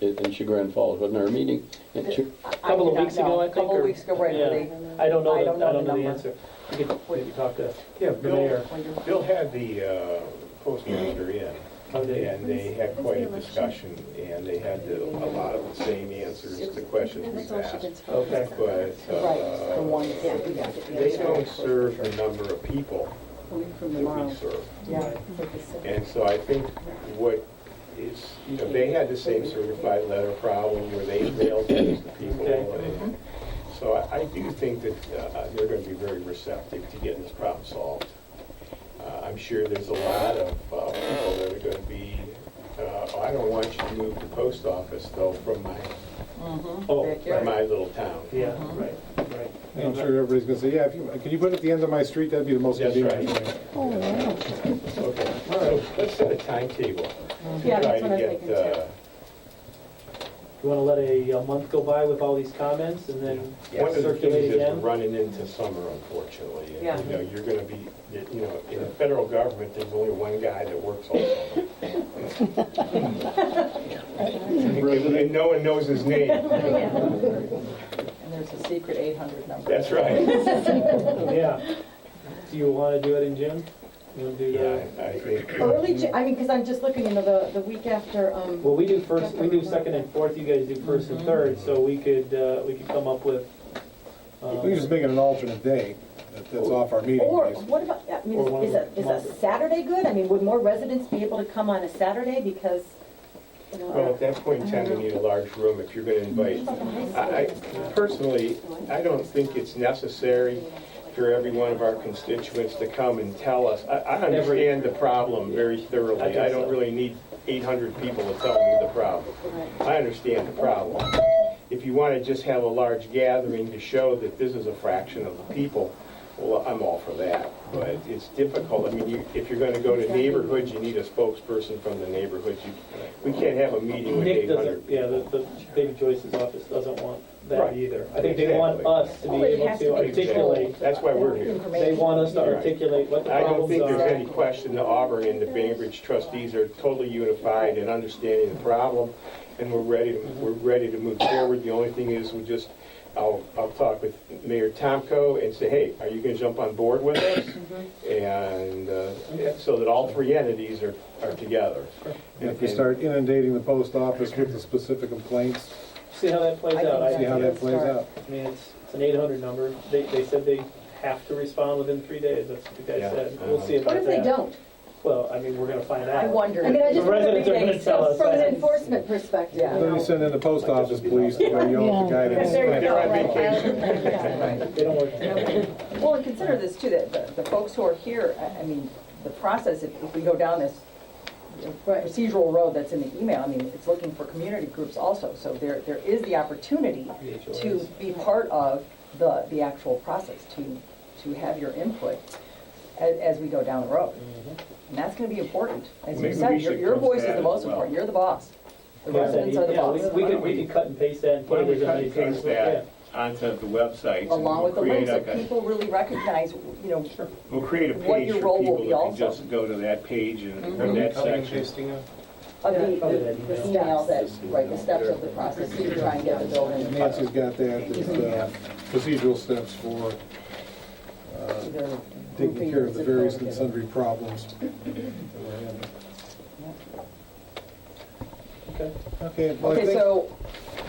in Chagrin Falls? Wasn't there a meeting? I Couple do of not weeks ago, know. I think, Couple or- of weeks ago, right, Yeah. where they. I don't know I the don't know the number. answer. You could maybe talk to Yeah, the mayor. Bill had the postmaster in, Oh, did he? and they had quite a discussion, and they had a lot of the same answers to questions we asked. Okay. But Right, the one, yeah, we got they it. don't serve the number of people From that tomorrow. we serve. Yeah. And so I think what is, they had the same certified letter problem where they mailed things to people. And so I do think that they're going to be very receptive to getting this problem solved. I'm sure there's a lot of people that are going to be, I don't want you to move the post office though from Oh, my little town. yeah, right, right. I'm sure everybody's gonna say, yeah, can you put it at the end of my street? That'd be the most That's convenient right. thing. Okay, so let's set a timetable. Yeah, Try that's what to I'm get, thinking too. You want to let a month go by with all these comments and then One of the circulate things is we're again? running into summer, unfortunately. Yeah. And, you're gonna be, in the federal government, there's only one guy that works all summer. And no one knows his name. And there's a secret 800 number. That's right. Yeah. Do you want to do it in June? You want to do Yeah, that? I think. I mean, because I'm just looking, the week after, Well, we do second and fourth, you guys do first and third, so we could come up with. We can just make it an alternate day, that's off our meeting or days. what about, I mean, Or one is of a the- Saturday good? I mean, would more residents be able to come on a Saturday because, Well, at that point in time, we need a large room if you're gonna invite. I personally, I don't think it's necessary for every one of our constituents to come and tell us. I understand the problem very thoroughly. I think I don't so. really need 800 people to tell me the problem. I understand the problem. If you want to just have a large gathering to show that this is a fraction of the people, well, I'm all for that. But it's difficult. I mean, if you're going to go to neighborhoods, you need a spokesperson from the neighborhoods. We can't have a meeting with Nick 800 doesn't, yeah, the David Joyce's office doesn't want that Right. either. I think they want Exactly. us to be Well, it able has to to be articulate, That's why we're here. they want us to articulate what the I don't problems think there's are. any question that Auburn and the Bainbridge trustees are totally unified in understanding the problem, and we're ready to move forward. The only thing is, I'll talk with Mayor Tomko and say, hey, are you going to jump on board with us? And so that all 3 entities are together. And if we start inundating the post office with the specific complaints, See how that plays out. see how that plays out. I mean, it's an 800 number. They said they have to respond within 3 days. That's what the guy Yeah. said. We'll see what about if they that. don't? Well, I mean, we're gonna find out. I wonder. I mean, I The just wonder residents are gonna tell us. from an that. enforcement perspective. Yeah. Then you send in the post office police, you know, the guidance. They're on vacation. They don't work. Well, and consider this too, that the folks who are here, I mean, the process, if we go down this procedural road that's in the email, I mean, it's looking for community groups also. So there is the opportunity to be part of the actual process, to have your input as we go down the road. And that's going to be important. As you Maybe said, we should your voice post is that the most as well. important. You're the boss. The Yeah, residents are the boss. we could cut and paste that and Why put don't it we as a cut and nice paste that onto the website? Along with the links, so We'll people really recognize, you know, create a what page your for role will people be that can also. just go to that page and that section. of Probably the that email that, right, the steps of the process to try and get the building. Nancy's got that, there's procedural steps for taking care of the various and sundry problems. Okay. Okay, well, I Okay, think, so,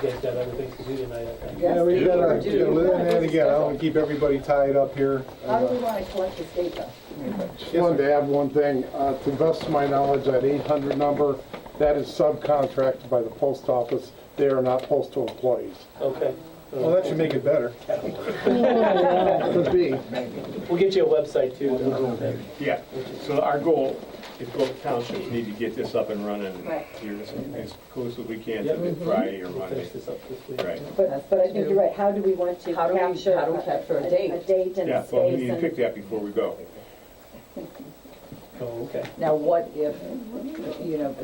You guys got other things to do tonight, I think. yeah, we got our, Yes, we do. and again, I don't want to keep everybody tied up here. how do we want to collect this data? Just wanted to add one thing. To the best of my knowledge, that 800 number, that is subcontracted by the post office. They are not postal employees. Okay. Well, that should make it better. Could be. We'll get you a website too. Yeah, so our goal is both townships need to get this up and running Right. here as close as we can to Yep. the Friday or We'll Monday. finish this up this week. Right. But I think you're right, how do we want to How do we capture capture a date? a date and Yeah, a well, we space need to and... pick that before we go. Oh, okay. Now, what if, you know,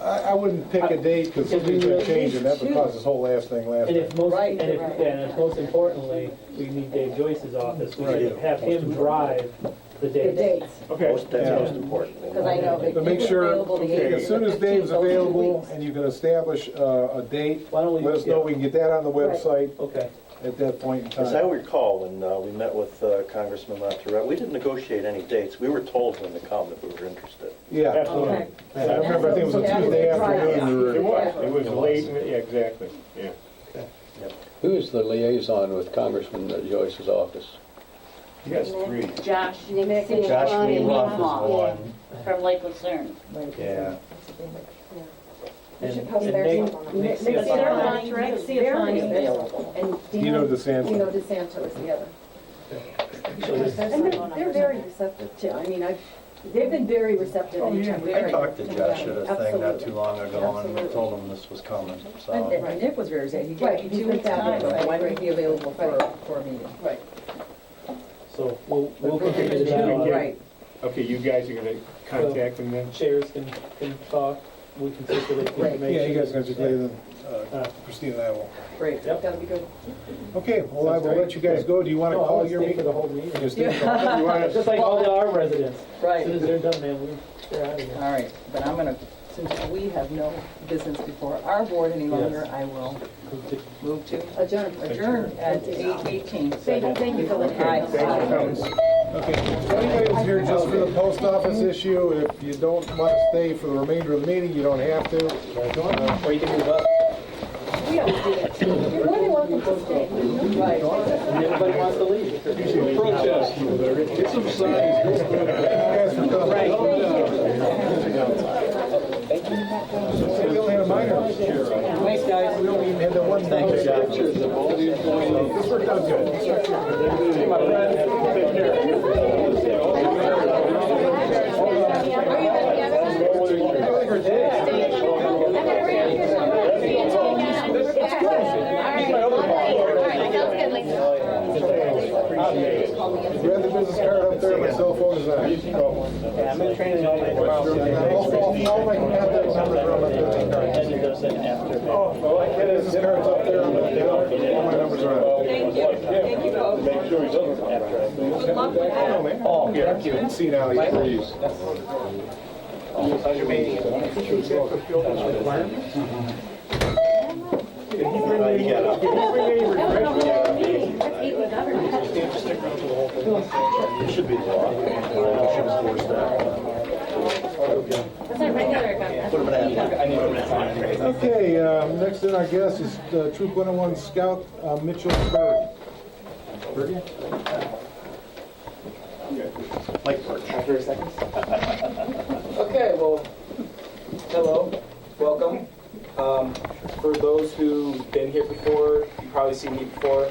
I wouldn't pick a date because something's gonna change and that would cause this whole last thing last And time. if most, Right, and if, right. yeah, and if most importantly, we need Dave Joyce's office, we should have him drive the The dates. dates. Okay. That's Yeah. most important. because I know But make it's sure, available the okay, 8th. as soon as Dave's available and you can establish a date, Why don't we? let us know, we can get that on the website Okay. at that point in As I time. recall, when we met with Congressman Latourette, we didn't negotiate any dates. We were told when to come if we were interested. Yeah, Absolutely. Okay. I remember, I think it was a Tuesday afternoon. we It were- was late, yeah, exactly, yeah. Who is the liaison with Congressman Joyce's office? Yes, three. Josh Nixon. Josh and Meehoff is Meehoff one. From Lake Lucerne. Yeah. We should And- post and theirs Nick- up on the Nick's website. the They're other fine. one. Nick's Very fine. available. And Dino DeSanto. Dino DeSanto is the other. So this- And they're very receptive too. I mean, they've been very receptive. Oh, and yeah. I very- talked to Josh at a thing not Absolutely. too long ago and Absolutely. told him this was coming, so. And Nick was very excited. He Right, gave he's you 2 been weeks' time, fabulous. so I when agree. would be available for a meeting? Right. So we'll continue to dialogue. Right. Okay, you guys are gonna contact them then? Chairs can talk, we can circulate the Right. information. Yeah, you guys can today, then Christine and I will. Great. Yep. That'd be good. Okay, well, I will let you guys go. Do you want to No, I call wanna your stay for meeting? the whole meeting. You stay for the whole- you wanna- Just like all our residents. As Right. soon as they're done, man, they're out of here. All right, but I'm gonna, since we have no business before our board any longer, I will move to adjourn at 8:18. Thank you for listening. Aye. Okay, so anybody was here just for the post office issue, if you don't want to stay for the remainder of the meeting, you don't have to. Or you can move up. We always do that too. You're more than welcome to stay. Right. And everybody wants to leave. Protest. Get some signs. We only had a minor. Thanks, guys. We only even had the one. Thank you, Josh. Pictures of all the employees. This worked out good. Hey, my friend. Take care. Grab the business card up there, my cell phone is on. Yeah, I'm in training all night tomorrow. All my contact numbers are on my business card. And it does it after. Business card's up there, all my numbers are on. Thank you. Thank you, folks. Make sure he doesn't. Good luck with that. Oh, thank you. See now, you please. You got up. It should be the law. We should enforce that. Put him in that. Okay, next in our guest is Troop 101 Scout Mitchell Berg. Berg? Mike Birch. After a second. Okay, well, hello, welcome. For those who've been here before, you've probably seen me before.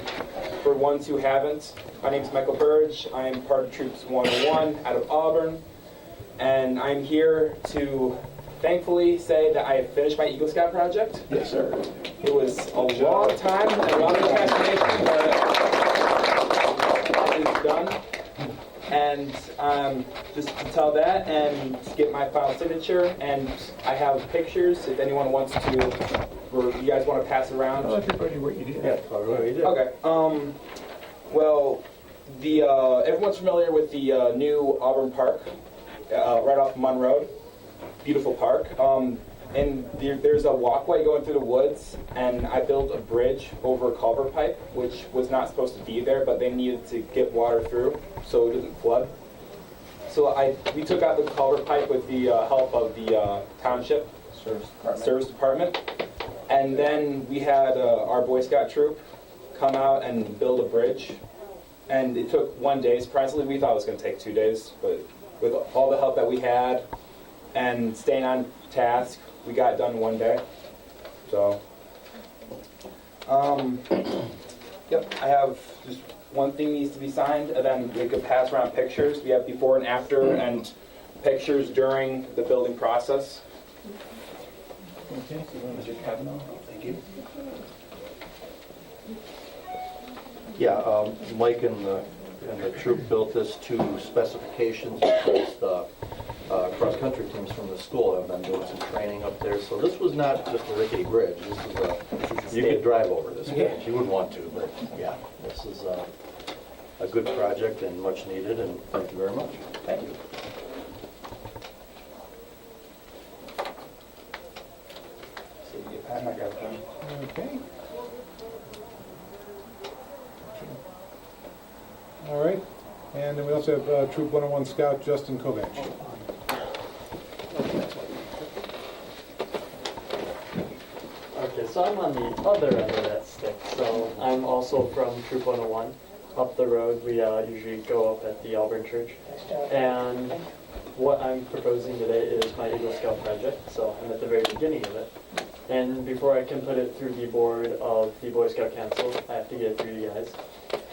For ones who haven't, my name's Michael Burge. I'm part of Troops 101 out of Auburn. And I'm here to thankfully say that I have finished my Eagle Scout project. Yes, sir. It was a long time and a lot of procrastination, but it's done. And just to tell that and to get my final signature, and I have pictures if anyone wants to, or you guys want to pass it around. Tell everybody what you did. Yeah, what you did. Okay. Well, everyone's familiar with the new Auburn Park, right off Munn Road. Beautiful park. And there's a walkway going through the woods, and I built a bridge over a culvert pipe, which was not supposed to be there, but they needed to get water through so it doesn't flood. So we took out the culvert pipe with the help of the township service department. And then we had our Boy Scout troop come out and build a bridge. And it took 1 day. Surprisingly, we thought it was going to take 2 days, but with all the help that we had and staying on task, we got it done in 1 day. So, yep, I have just one thing needs to be signed, and then we could pass around pictures. We have before and after, and pictures during the building process. Okay, Mr. Kavanaugh, thank you. Yeah, Mike and the troop built this to specifications because the cross-country teams from the school have been doing some training up there. So this was not just a rickety bridge. This is you could drive over this bridge. You would want to, but yeah, this is a good project and much needed, and thank you very much. Thank you. Okay. All right, and then we also have Troop 101 Scout Justin Kovac. Okay, so I'm on the other end of that stick. So I'm also from Troop 101. Up the road, we usually go up at the Auburn Church. And what I'm proposing today is my Eagle Scout project. So I'm at the very beginning of it. And before I can put it through the board of the Boy Scout Council, I have to get it through you guys.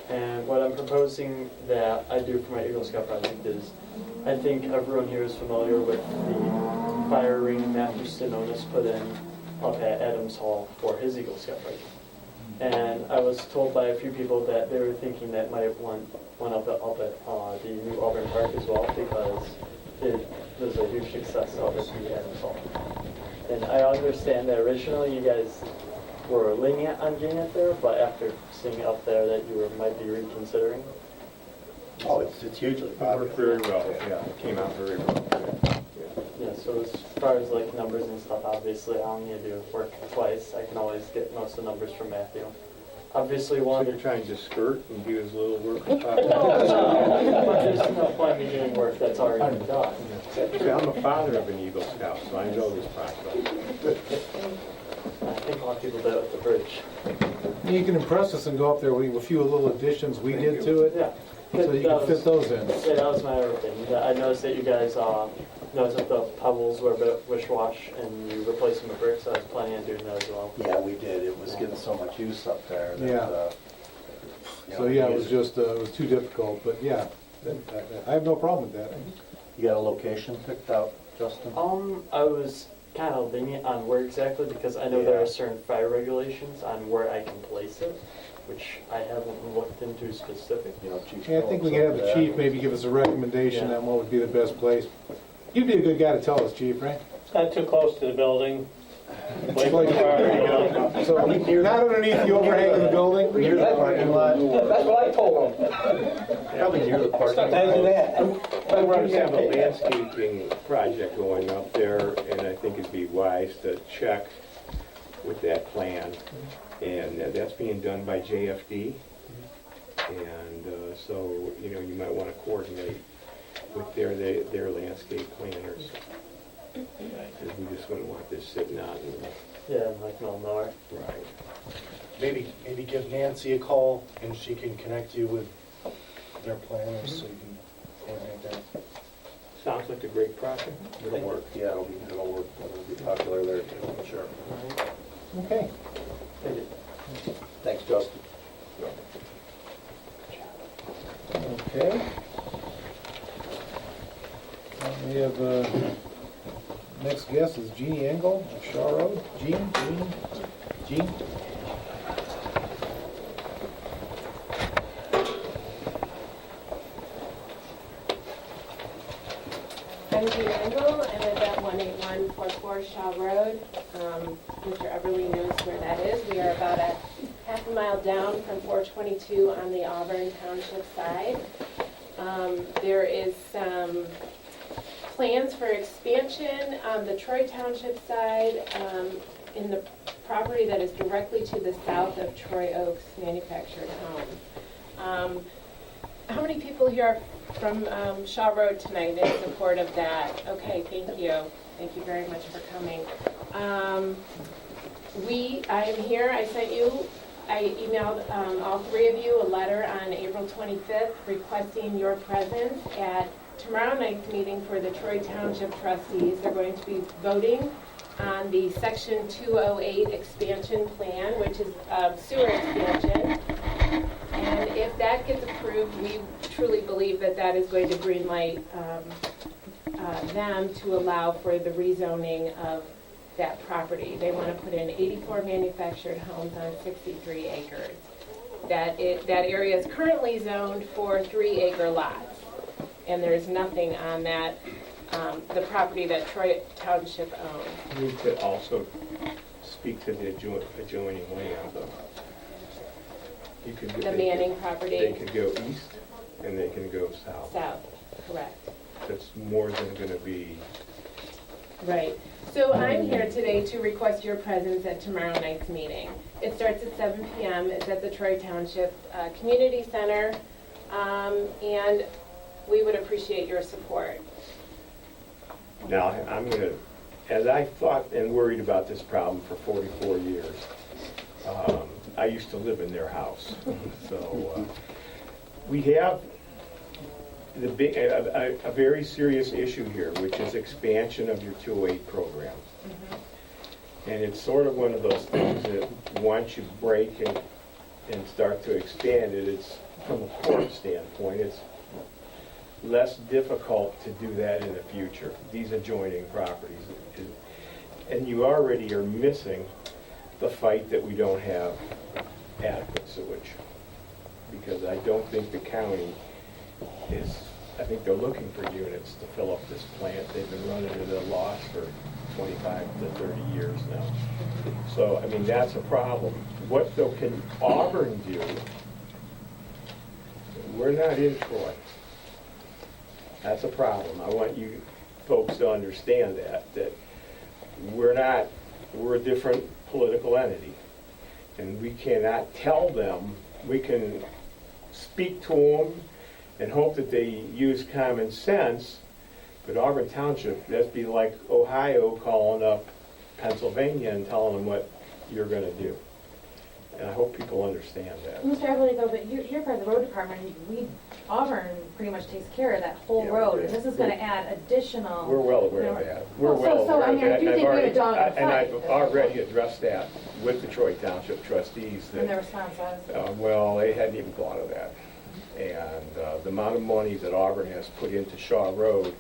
And what I'm proposing that I do for my Eagle Scout project is, I think everyone here is familiar with the fire ring Matthew Stenonis put in up at Adams Hall for his Eagle Scout project. And I was told by a few people that they were thinking that might want one up at the new Auburn Park as well, because it was a huge success up at the Adams Hall. And I understand that originally you guys were lenient on getting it there, but after seeing it up there that you might be reconsidering. Oh, it's hugely popular. Worked very well. Yeah, it came out very well. Yeah, so as far as like numbers and stuff, obviously I don't need to do work twice. I can always get most of the numbers from Matthew. Obviously one... So you're trying to skirt and do his little work? No, but there's no point in me doing work that's already been done. See, I'm a father of an Eagle Scout, so I know this process. I think a lot of people do it with the bridge. You can impress us and go up there with a few little additions we did to it. Yeah. So you can fit those in. Yeah, that was my other thing. I noticed that you guys noticed that the pebbles were a bit wish-wash and you replaced them with bricks. I was planning on doing that as well. Yeah, we did. It was getting so much use up there that, Yeah. So yeah, it was just, it was too difficult, but yeah, I have no problem with that. You got a location picked out, Justin? I was kind of lenient on where exactly, because I know there are certain fire regulations on where I can place it, which I haven't looked into specific. You know, Chief Yeah, I think we can have the chief maybe give us a recommendation on what would be the best place. You'd be a good guy to tell us, chief, right? Not too close to the building. So not underneath the overhang of the building? Near the parking lot? That's what I told them. Probably near the parking lot. But we're going to have a landscaping project going up there, and I think it'd be wise to check with that plan. And that's being done by JFD. And so, you know, you might want to coordinate with their landscape planners. Because we just wouldn't want this sitting out. Yeah, like middle of nowhere. Right. Maybe give Nancy a call and she can connect you with their planners so you can Sounds like a great project. It'll work, yeah, it'll work, it'll be popular there too, I'm sure. Okay. Thanks, Justin. Okay. We have, next guest is Jeannie Engel of Shaw Road. Jean? I'm Jean Engel. I live at 18144 Shaw Road. Mr. Everly knows where that is. We are about a half a mile down from 422 on the Auburn Township side. There is some plans for expansion on the Troy Township side in the property that is directly to the south of Troy Oaks Manufactured Home. How many people here are from Shaw Road tonight in support of that? Okay, thank you. Thank you very much for coming. I am here. I emailed all three of you a letter on April 25th requesting your presence at tomorrow night's meeting for the Troy Township Trustees. They're going to be voting on the Section 208 expansion plan, which is sewer expansion. And if that gets approved, we truly believe that that is going to greenlight them to allow for the rezoning of that property. They want to put in 84 manufactured homes on 63 acres. That area is currently zoned for 3-acre lots, and there's nothing on that, the property that Troy Township owns. We could also speak to the adjoining land, though. You could The Manning property. They could go east and they can go south. South, correct. That's more than going to be. Right. So I'm here today to request your presence at tomorrow night's meeting. It starts at 7 p.m. It's at the Troy Township Community Center, and we would appreciate your support. Now, I'm going to, as I thought and worried about this problem for 44 years, I used to live in their house. So we have a very serious issue here, which is expansion of your 208 program. Mm-hmm. And it's sort of one of those things that once you break and start to expand it, it's from a court standpoint, it's less difficult to do that in the future, these adjoining properties. And you already are missing the fight that we don't have adequate sewage. Because I don't think the county I think they're looking for units to fill up this plant. They've been running it at a loss for 25 to 30 years now. So, I mean, that's a problem. What, though, can Auburn do? We're not in Troy. That's a problem. I want you folks to understand that we're a different political entity. And we cannot tell them, we can speak to them and hope that they use common sense, but Auburn Township, that'd be like Ohio calling up Pennsylvania and telling them what you're going to do. And I hope people understand that. Mr. Everly, though, but you're part of the road department. Auburn pretty much takes care of that whole road, and this is going to add additional. We're well aware of that. We're well aware of that. I do think we have a dog in the fight. And I've already addressed that with the Troy Township trustees. And their response was? Well, they hadn't even thought of that. And the amount of money that Auburn has put into Shaw Road,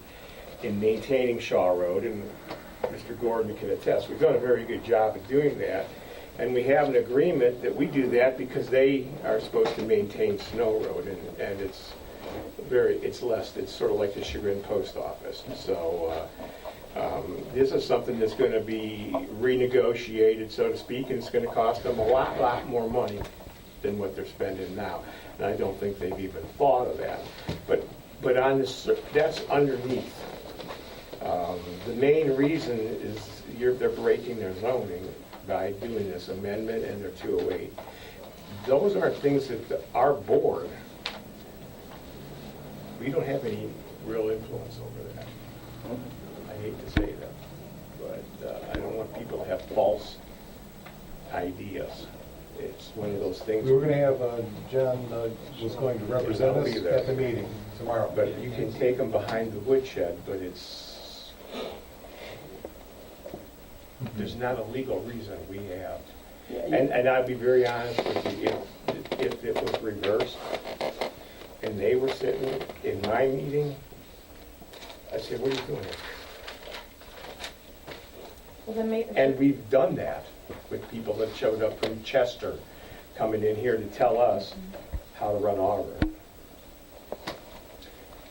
in maintaining Shaw Road, and Mr. Gordon can attest, we've done a very good job of doing that. And we have an agreement that we do that because they are supposed to maintain Snow Road, and it's less. It's sort of like the Chagrin Post Office. So this is something that's going to be renegotiated, so to speak, and it's going to cost them a lot more money than what they're spending now. And I don't think they've even thought of that. But on this, that's underneath. The main reason is they're breaking their zoning by doing this amendment and their 208. Those aren't things that our board, we don't have any real influence over that. I hate to say that, but I don't want people to have false ideas. it's one of those things. We were gonna have, John was going to represent I'll us be there. at the meeting tomorrow. But you can take them behind the woodshed, but there's not a legal reason we have. And I'll be very honest with you, if it was reversed, and they were sitting in my meeting, I'd say, what are you doing here? Well, then maybe. And we've done that with people that showed up from Chester, coming in here to tell us how to run Auburn.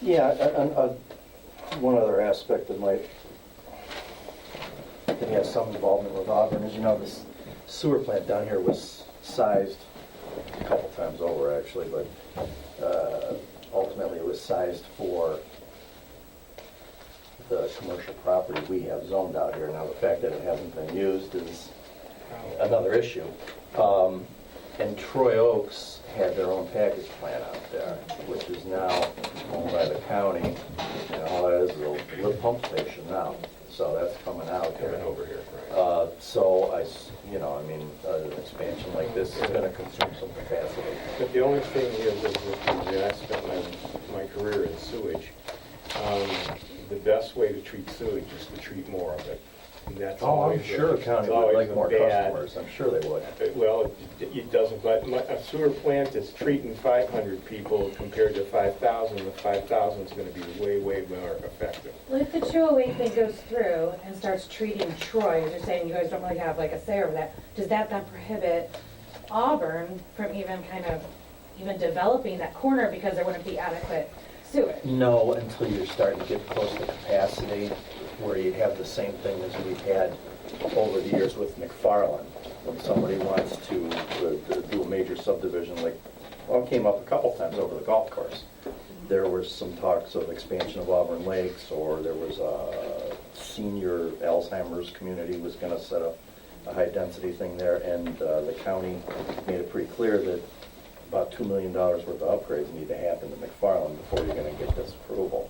Yeah, one other aspect that has some involvement with Auburn is, this sewer plant down here was sized a couple times over, actually, but ultimately it was sized for the commercial property we have zoned out here. Now, the fact that it hasn't been used is another issue. And Troy Oaks had their own package plant out there, which is now owned by the county, and all that is a lift pump station now. So that's coming out here. Coming over here, So an expansion like this is going to consume some capacity. But the only thing is with I spent my career in sewage. The best way to treat sewage is to treat more of it. And that's always I'm sure the county would like more customers. I'm sure they would. Well, it doesn't, but a sewer plant that's treating 500 people compared to 5,000, the 5,000 is going to be way, way more effective. Well, if the 208 thing goes through and starts treating Troy, as you're saying, you guys don't really have like a say over that, does that then prohibit Auburn from even developing that corner because there wouldn't be adequate sewage? No, until you're starting to get close to capacity, where you have the same thing as we've had over the years with McFarland. When somebody wants to do a major subdivision, it came up a couple times over the golf course. There were some talks of expansion of Auburn Lakes, or there was a senior Alzheimer's community was going to set up a high-density thing there, and the county made it pretty clear that about $2 million worth of upgrades need to happen to McFarland before you're going to get this approval.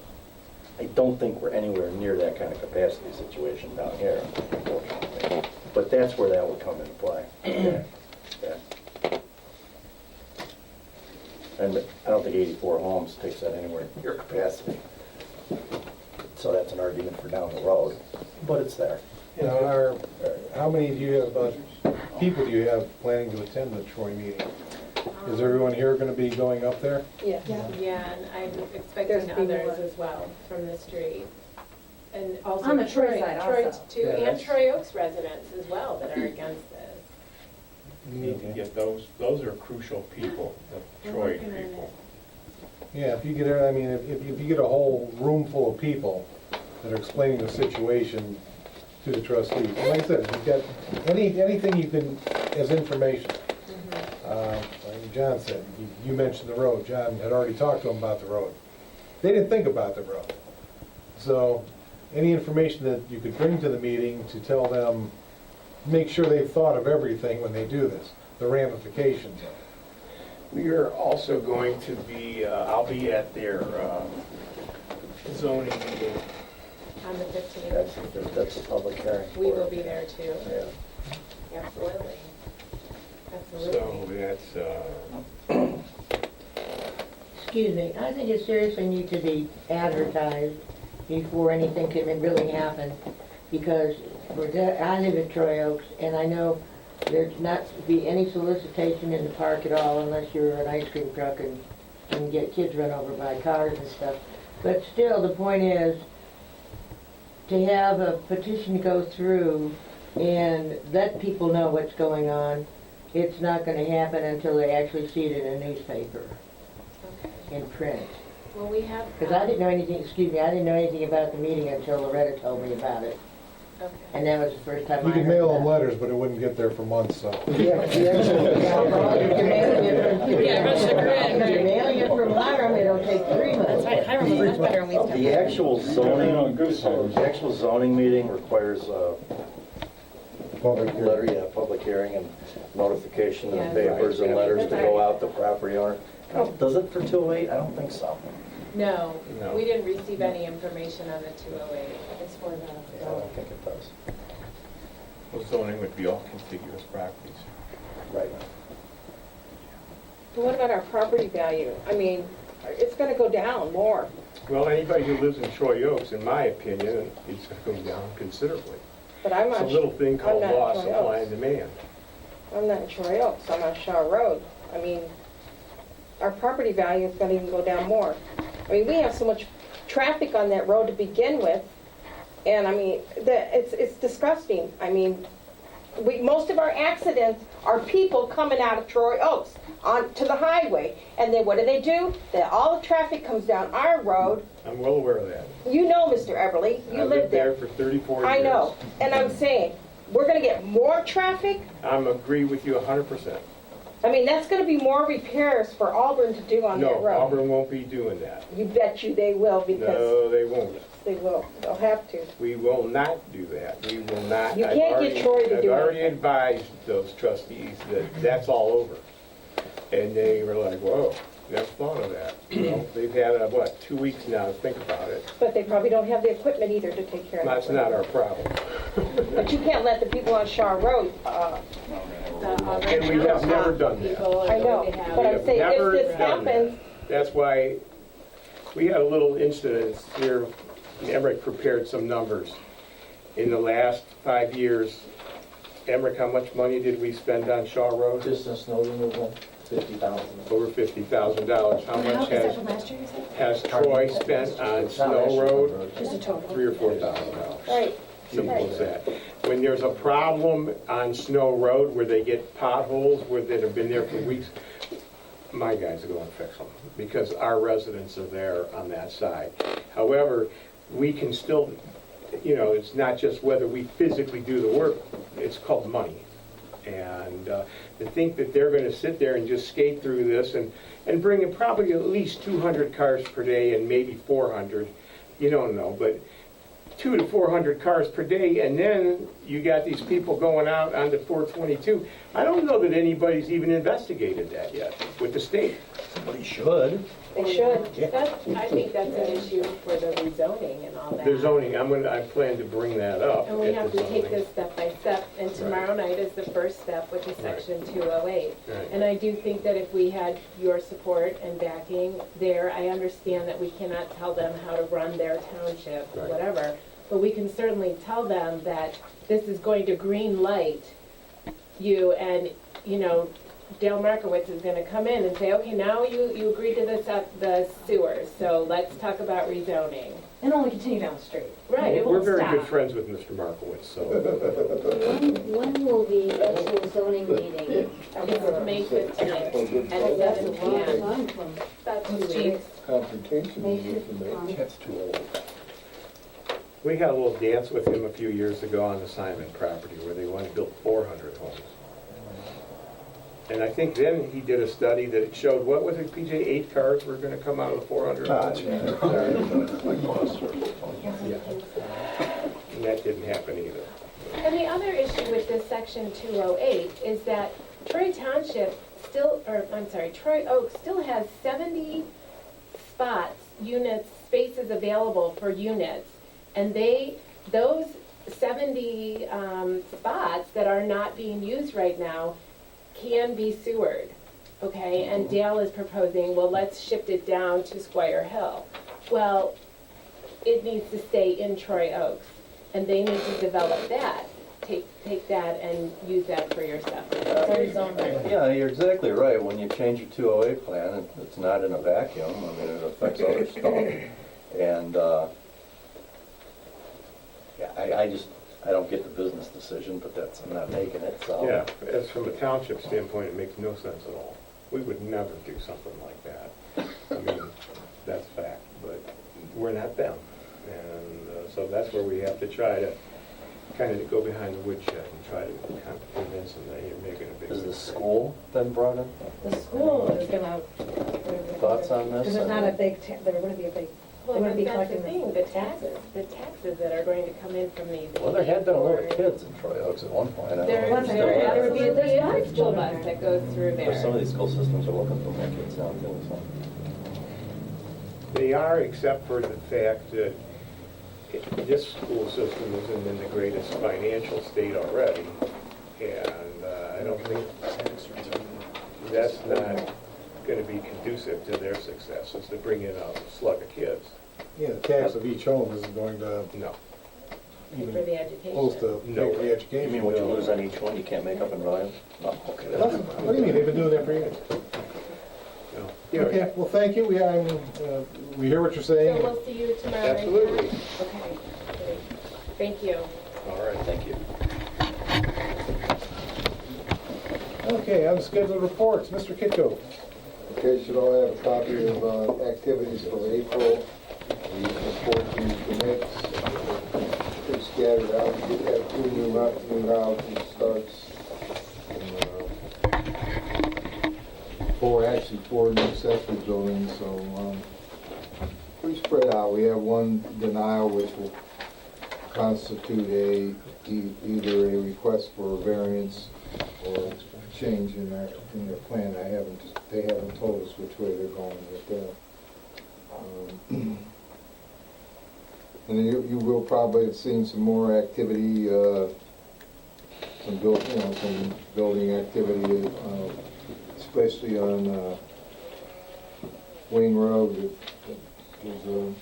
I don't think we're anywhere near that kind of capacity situation down here, unfortunately. But that's where that would come into play. Yeah. And I don't think 84 homes takes that anywhere near capacity. So that's an argument for down the road, but it's there. How many people do you have planning to attend the Troy meeting? Is everyone here going to be going up there? Yeah, and I'm expecting others as well from the street. And also On the Troy side also. too, and Troy Oaks residents as well that are against this. You need to get those are crucial people, the Troy people. Yeah, if you get, if you get a whole room full of people that are explaining the situation to the trustees, and like I said, if you've got anything you can, as information. Like John said, you mentioned the road. John had already talked to them about the road. They didn't think about the road. So any information that you could bring to the meeting to tell them, make sure they've thought of everything when they do this, the ramifications of it. We are also going to be, I'll be at their zoning meeting. On the 15th. That's a public hearing. We will be there too. Yeah. Absolutely. So that's, Excuse me, I think it seriously needs to be advertised before anything can really happen, because I live in Troy Oaks, and I know there's not to be any solicitation in the park at all unless you're an ice cream truck and get kids run over by cars and stuff. But still, the point is to have a petition go through and let people know what's going on. It's not going to happen until they actually see it in a newspaper, in print. Well, we have. Because I didn't know anything, excuse me, I didn't know anything about the meeting until Loretta told me about it. Okay. And that was the first time I You heard could mail them about it. letters, but it wouldn't get there for months, so. Yeah, if you're mailing it from Hiram, it'll take 3 months. That's right, Hiram was much better when we started. The actual zoning meeting requires a public hearing and notification in the papers and letters to go out to property owner. Does it for 208? I don't think so. No, we didn't receive any information on the 208. It's for the. I don't think it does. well, zoning would be all contiguous properties. Right. What about our property value? I mean, it's gonna go down more. Well, anybody who lives in Troy Oaks, in my opinion, it's going down considerably. But I'm It's on, a little thing called I'm not law, Troy supply Oaks. and demand. I'm not in Troy Oaks, I'm on Shaw Road. I mean, our property value is gonna even go down more. I mean, we have so much traffic on that road to begin with, and I mean, it's disgusting. I mean, most of our accidents are people coming out of Troy Oaks onto the highway. And then what do? All the traffic comes down our road. I'm well aware of that. You know, Mr. Everly, you I live lived there there. for 34 years. I know, and I'm saying, we're gonna get more traffic. I'm agree with you 100%. I mean, that's gonna be more repairs for Auburn to do on that No, road. Auburn won't be doing that. You bet you they will, because No, they won't. they will. They'll have to. We will not do that. We will not. You can't get Troy to do I've already anything. advised those trustees that that's all over. And they were like, whoa, never thought of that. Well, they've had, 2 weeks now to think about it. But they probably don't have the equipment either to take care of it. That's not our problem. But you can't let the people on Shaw Road, And we have never done that. I know, but I'm saying if this happens, That's why we had a little incident here. Emmerich prepared some numbers. In the last 5 years, Emmerich, how much money did we spend on Shaw Road? Just in snow removal, 50,000. Over $50,000. How much Is that from last year, you said? has Troy spent on Snow Road? Just a total. $3,000 or $4,000. right, Simple as that. When there's a problem on Snow Road where they get potholes that have been there for weeks, my guys go and fix them because our residents are there on that side. However, we can still, it's not just whether we physically do the work, it's called money. And to think that they're going to sit there and just skate through this and bring in probably at least 200 cars per day and maybe 400, you don't know, but 200 to 400 cars per day, and then you got these people going out onto 422. I don't know that anybody's even investigated that yet with the state. Somebody should. they should. I think that's an issue for the rezoning and all that. The zoning, I plan to bring that up. And we at have the to take zoning. this step by step, and tomorrow night is the first step, which is section 208. Right. And I do think that if we had your support and backing there, I understand that we cannot tell them how to run their township, Right. whatever, but we can certainly tell them that this is going to green light you, and, Dale Markowitz is gonna come in and say, okay, now you agreed to this at the sewers, so let's talk about rezoning. And only continue down the street. Right, it We're won't very stop. good friends with Mr. Markowitz, so. When will the actual zoning meeting? It's May 15th at 7 p.m. About 2 weeks. That's too old. We had a little dance with him a few years ago on the Simon property where they wanted to build 400 homes. And I think then he did a study that it showed, what was it, PJ, 8 cars were going to come out of the 400 homes? Yeah. And that didn't happen either. And the other issue with this section 208 is that Troy Oak still has 70 spots, spaces available for units. And those 70 spots that are not being used right now can be sewered, okay? And Dale is proposing, well, let's shift it down to Squire Hill. Well, it needs to stay in Troy Oaks, and they need to develop that. Take that and use that for your stuff. Yeah, you're exactly right. When you change your 208 plan, it's not in a vacuum. I mean, it affects other stuff. And I don't get the business decision, but I'm not making it, so. Yeah, as from a township standpoint, it makes no sense at all. We would never do something like that. I mean, that's fact, but we're not them. And so that's where we have to try to kind of go behind the woodshed and try to kind of convince them that you're making a big Has the mistake. school been brought in? The school is gonna. Thoughts on this? Because there's not a big, there wouldn't be a big, they Well, wouldn't be that's the collecting thing, the taxes that are going to come in from these. Well, there had been a lot of kids in Troy Oaks at one point. I don't know. There would be a school bus that goes through But some of there. these school systems are looking for more kids now too, so. They are, except for the fact that this school system isn't in the greatest financial state already. And I don't think that's not gonna be conducive to their success, is to bring in a slug of kids. Yeah, the tax of each home isn't going to No. even For the education. close to No pay for the way. education. You mean what you lose on each one, you can't make up in value? No, okay. What do you mean? They've been doing that for years. No. Okay, well, thank you. We hear what you're So saying. we'll see you tomorrow night? Absolutely. Okay, great. Thank you. All right. Thank you. Okay, on the scheduled reports, Mr. Kitco. Okay, should all have a copy of activities for April. We report these commits. Pretty scattered out. We have two new routes and starts. Four new accessory buildings, so pretty spread out. We have one denial which will constitute either a request for a variance or change in their plan. They haven't told us which way they're going with that. And then you will probably have seen some more activity, some building activity, especially on Wing Road. There's a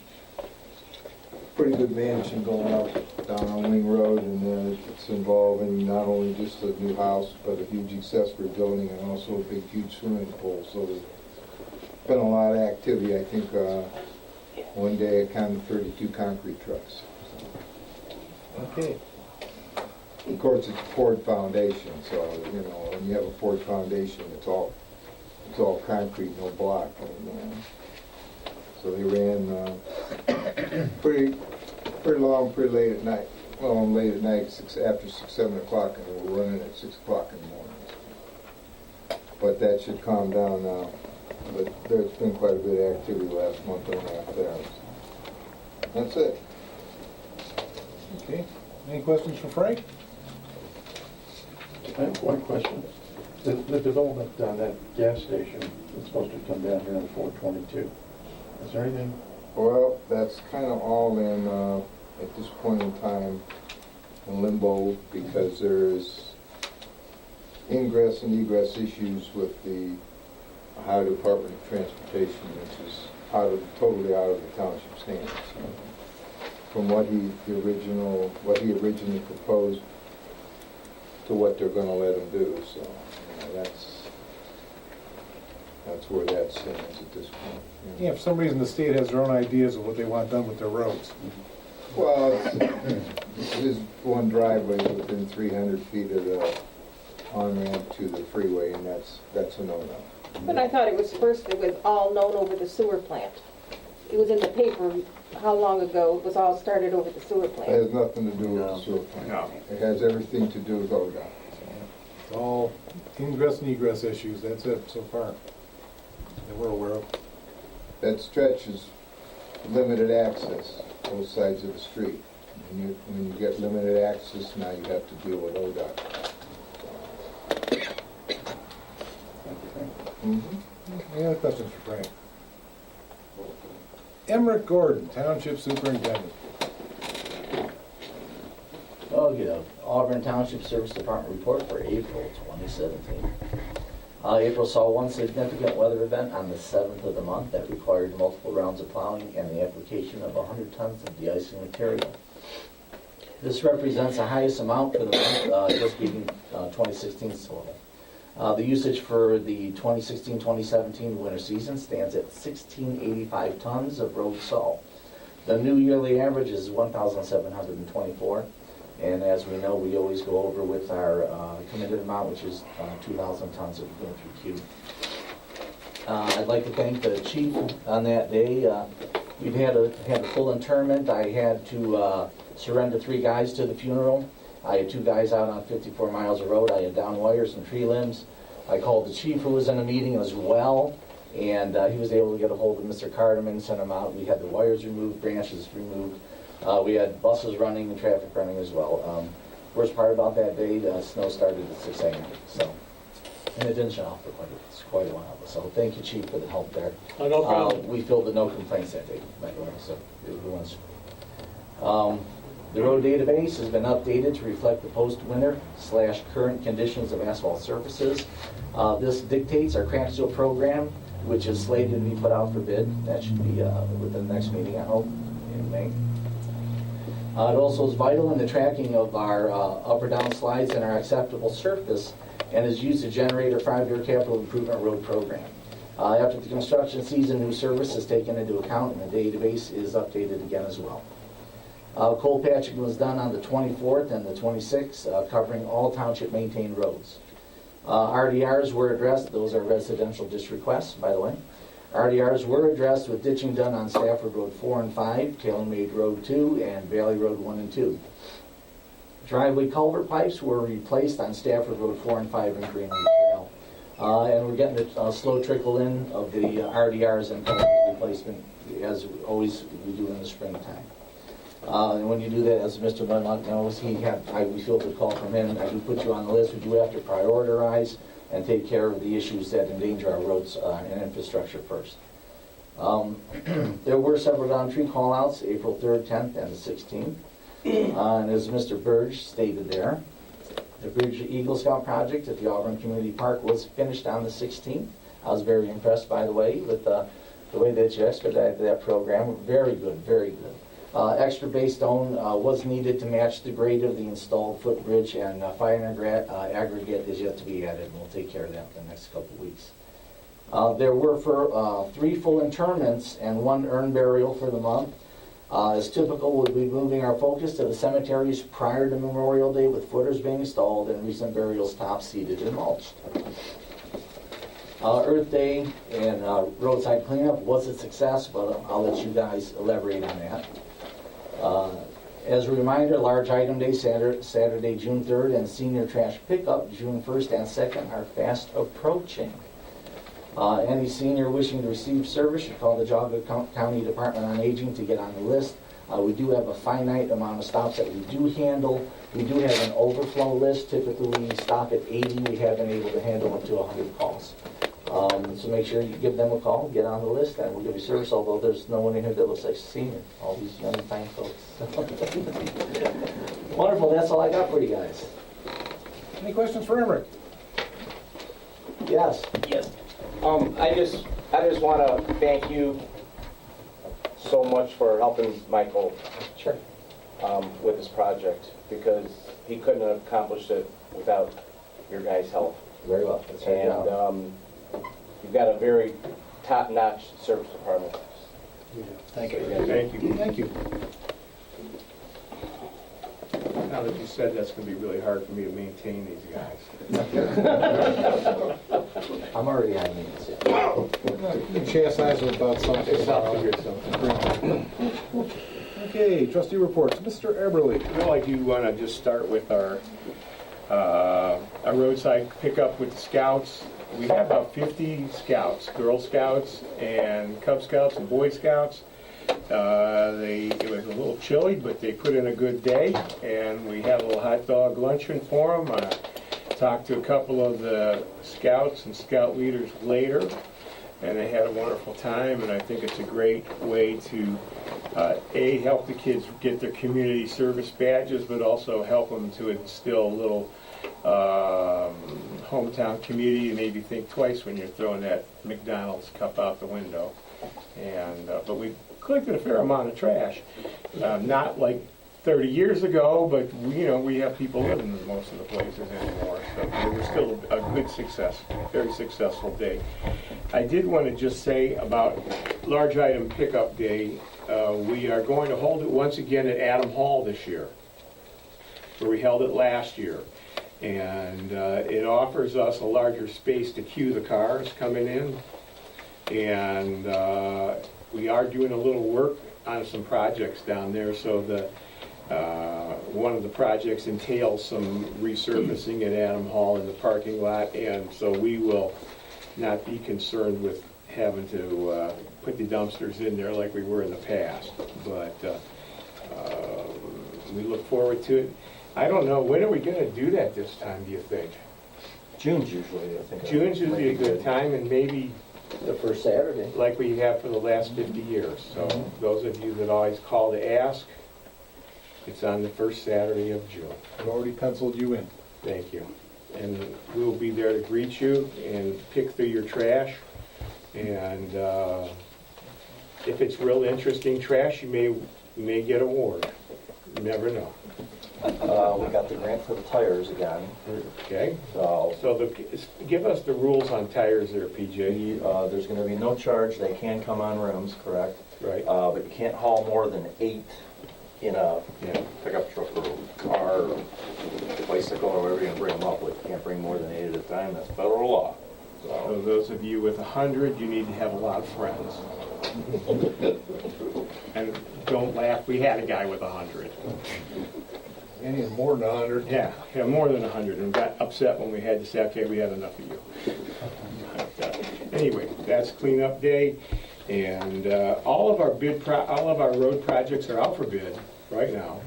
pretty good mansion going up down on Wing Road, and it's involving not only just a new house, but a huge accessory building and also a big, huge swimming pool. So there's been a lot of activity. I think one day I counted 32 concrete trucks. Okay. Of course, it's a poured foundation, so when you have a poured foundation, it's all concrete, no block. And, so they ran pretty long, pretty late at night. Well, late at night, after 6, 7 o'clock, and we were running at 6 o'clock in the morning. But that should calm down now. But there's been quite a bit of activity last month and a half there. That's it. Okay. Any questions for Frank? I have one question. The development on that gas station is supposed to come down here on 422. Is there anything? Well, that's kind of all in, at this point in time, in limbo, because there's ingress and egress issues with the Ohio Department of Transportation, which is totally out of the township's hands. From what he originally proposed to what they're going to let him do, so that's where that stands at this point. Yeah, for some reason the state has their own ideas of what they want done with their roads. Well, there's one driveway within 300 feet of the on-ramp to the freeway, and that's a no-no. But I thought it was all known over the sewer plant. It was in the paper how long ago it was all started over the sewer It plant. has nothing to do with the sewer plant. No. It has everything to do with ODOT. It's all ingress and egress issues, that's it so far, that we're aware of. That stretch is limited access, both sides of the street. When you get limited access, now you have to deal with ODOT. Any other questions for Frank? Emmerich Gordon, Township Superintendent. Okay, Auburn Township Service Department report for April 2017. April saw one significant weather event on the 7th of the month that required multiple rounds of plowing and the application of 100 tons of de-icing material. This represents the highest amount for the month, just beating 2016's total. The usage for the 2016-2017 winter season stands at 1,685 tons of road salt. The new yearly average is 1,724, and as we know, we always go over with our committed amount, which is 2,000 tons of going through queue. I'd like to thank the chief on that day. We've had a full interment. I had to surrender 3 guys to the funeral. I had 2 guys out on 54 miles of road. I had down wires and tree limbs. I called the chief, who was in a meeting as well, and he was able to get a hold of Mr. Carterman, sent him out. We had the wires removed, branches removed. We had buses running and traffic running as well. Worst part about that day, the snow started at 6 a.m. So, and it didn't shut off for quite a while. So thank you, chief, for the help there. Oh, no problem. We filled the no complaints that day, by the way, so everyone's. The road database has been updated to reflect the post-winter / current conditions of asphalt surfaces. This dictates our crack seal program which is slated to be put out for bid. That should be within the next meeting, I hope, in May. It also is vital in the tracking of our up or down slides and our acceptable surface, and is used to generate our 5-year capital improvement road program. After the construction season, new service is taken into account and the database is updated again as well. Coal patching was done on the 24th and the 26th, covering all township maintained roads. RDRs were addressed. Those are residential district requests, by the way. RDRs were addressed with ditching done on Stafford Road 4 and 5, Taylor-Made Road 2, and Valley Road 1 and 2. Driveway culvert pipes were replaced on Stafford Road 4 and 5 and Greenway Trail. And we're getting a slow trickle in of the RDRs and culvert replacement, as always we do in the springtime. And when you do that, as Mr. Munlock knows, we fielded a call from him. I do put you on the list. We do have to prioritize and take care of the issues that endanger our roads and infrastructure first. There were several down-tree call-outs, April 3rd, 10th, and the 16th. And as Mr. Burge stated there, the Bridge Eagle Scout project at the Auburn Community Park was finished on the 16th. I was very impressed, by the way, with the way that you expedited that program. Very good, very good. Extra base stone was needed to match the grade of the installed footbridge, and fine aggregate is yet to be added, and we'll take care of that in the next couple of weeks. There were 3 full interments and 1 urn burial for the month. As typical, we'll be moving our focus to the cemeteries prior to Memorial Day, with footers being installed and recent burials top seeded and mulched. Earth Day and roadside cleanup was a success, but I'll let you guys elaborate on that. As a reminder, Large Item Day, Saturday, June 3rd, and Senior Trash Pickup, June 1st and 2nd, are fast approaching. Any senior wishing to receive service should call the Geauga County Department on Aging to get on the list. We do have a finite amount of stops that we do handle. We do have an overflow list. Typically, we stop at 80. We have been able to handle up to 100 calls. So make sure you give them a call, get on the list, and we'll give you service, although there's no one in here that looks like a senior. All these young, fine folks. Wonderful. That's all I got for you guys. Any questions for Emmerich? Yes. Yes. I just want to thank you so much for helping Michael with this project, because he couldn't have accomplished it without your guys' help. Very well. That's our job. And you've got a very top-notch service department. Yeah. Thank you. Thank you. Thank you. Now that you said that's going to be really hard for me to maintain these guys. I'm already on maintenance. You chastise them about something. I'll figure something. Okay, trustee reports. Mr. Eberly. Well, I do want to just start with our roadside pickup with the scouts. We have about 50 scouts, Girl Scouts and Cub Scouts and Boy Scouts. It was a little chilly, but they put in a good day, and we had a little hot dog luncheon for them. I talked to a couple of the scouts and scout leaders later, and they had a wonderful time, and I think it's a great way to help the kids get their community service badges, but also help them to instill a little hometown community, and maybe think twice when you're throwing that McDonald's cup out the window. And but we collected a fair amount of trash, not like 30 years ago, but we have people living in most of the places anymore, so it was still a good success, very successful day. I did want to just say about Large Item Pickup Day, we are going to hold it once again at Adam Hall this year, where we held it last year. And it offers us a larger space to queue the cars coming in. And we are doing a little work on some projects down there. So one of the projects entails some resurfacing at Adam Hall in the parking lot. And so we will not be concerned with having to put the dumpsters in there like we were in the past. But we look forward to it. I don't know, when are we going to do that this time, do you think? June's usually, I think. June's usually a good time, and maybe the first Saturday, like we have for the last 50 years. So those of you that always call to ask, it's on the first Saturday of June. I've already penciled you in. Thank you. And we'll be there to greet you and pick through your trash And if it's real interesting trash, you may get an award. You never know. We got the grant for the tires again. Okay? So Give us the rules on tires there, PJ. there's going to be no charge. They can come on rims, correct? Right. But you can't haul more than 8 in a pickup truck or car or bicycle or whatever you're going to bring them up with. You can't bring more than 8 at a time. That's federal law. So those of you with 100, you need to have a lot of friends. And don't laugh, we had a guy with 100. Any more than 100? Yeah, more than 100, and got upset when we had to say, okay, we had enough of you. Anyway, that's cleanup day, and all of our road projects are out for bid right now.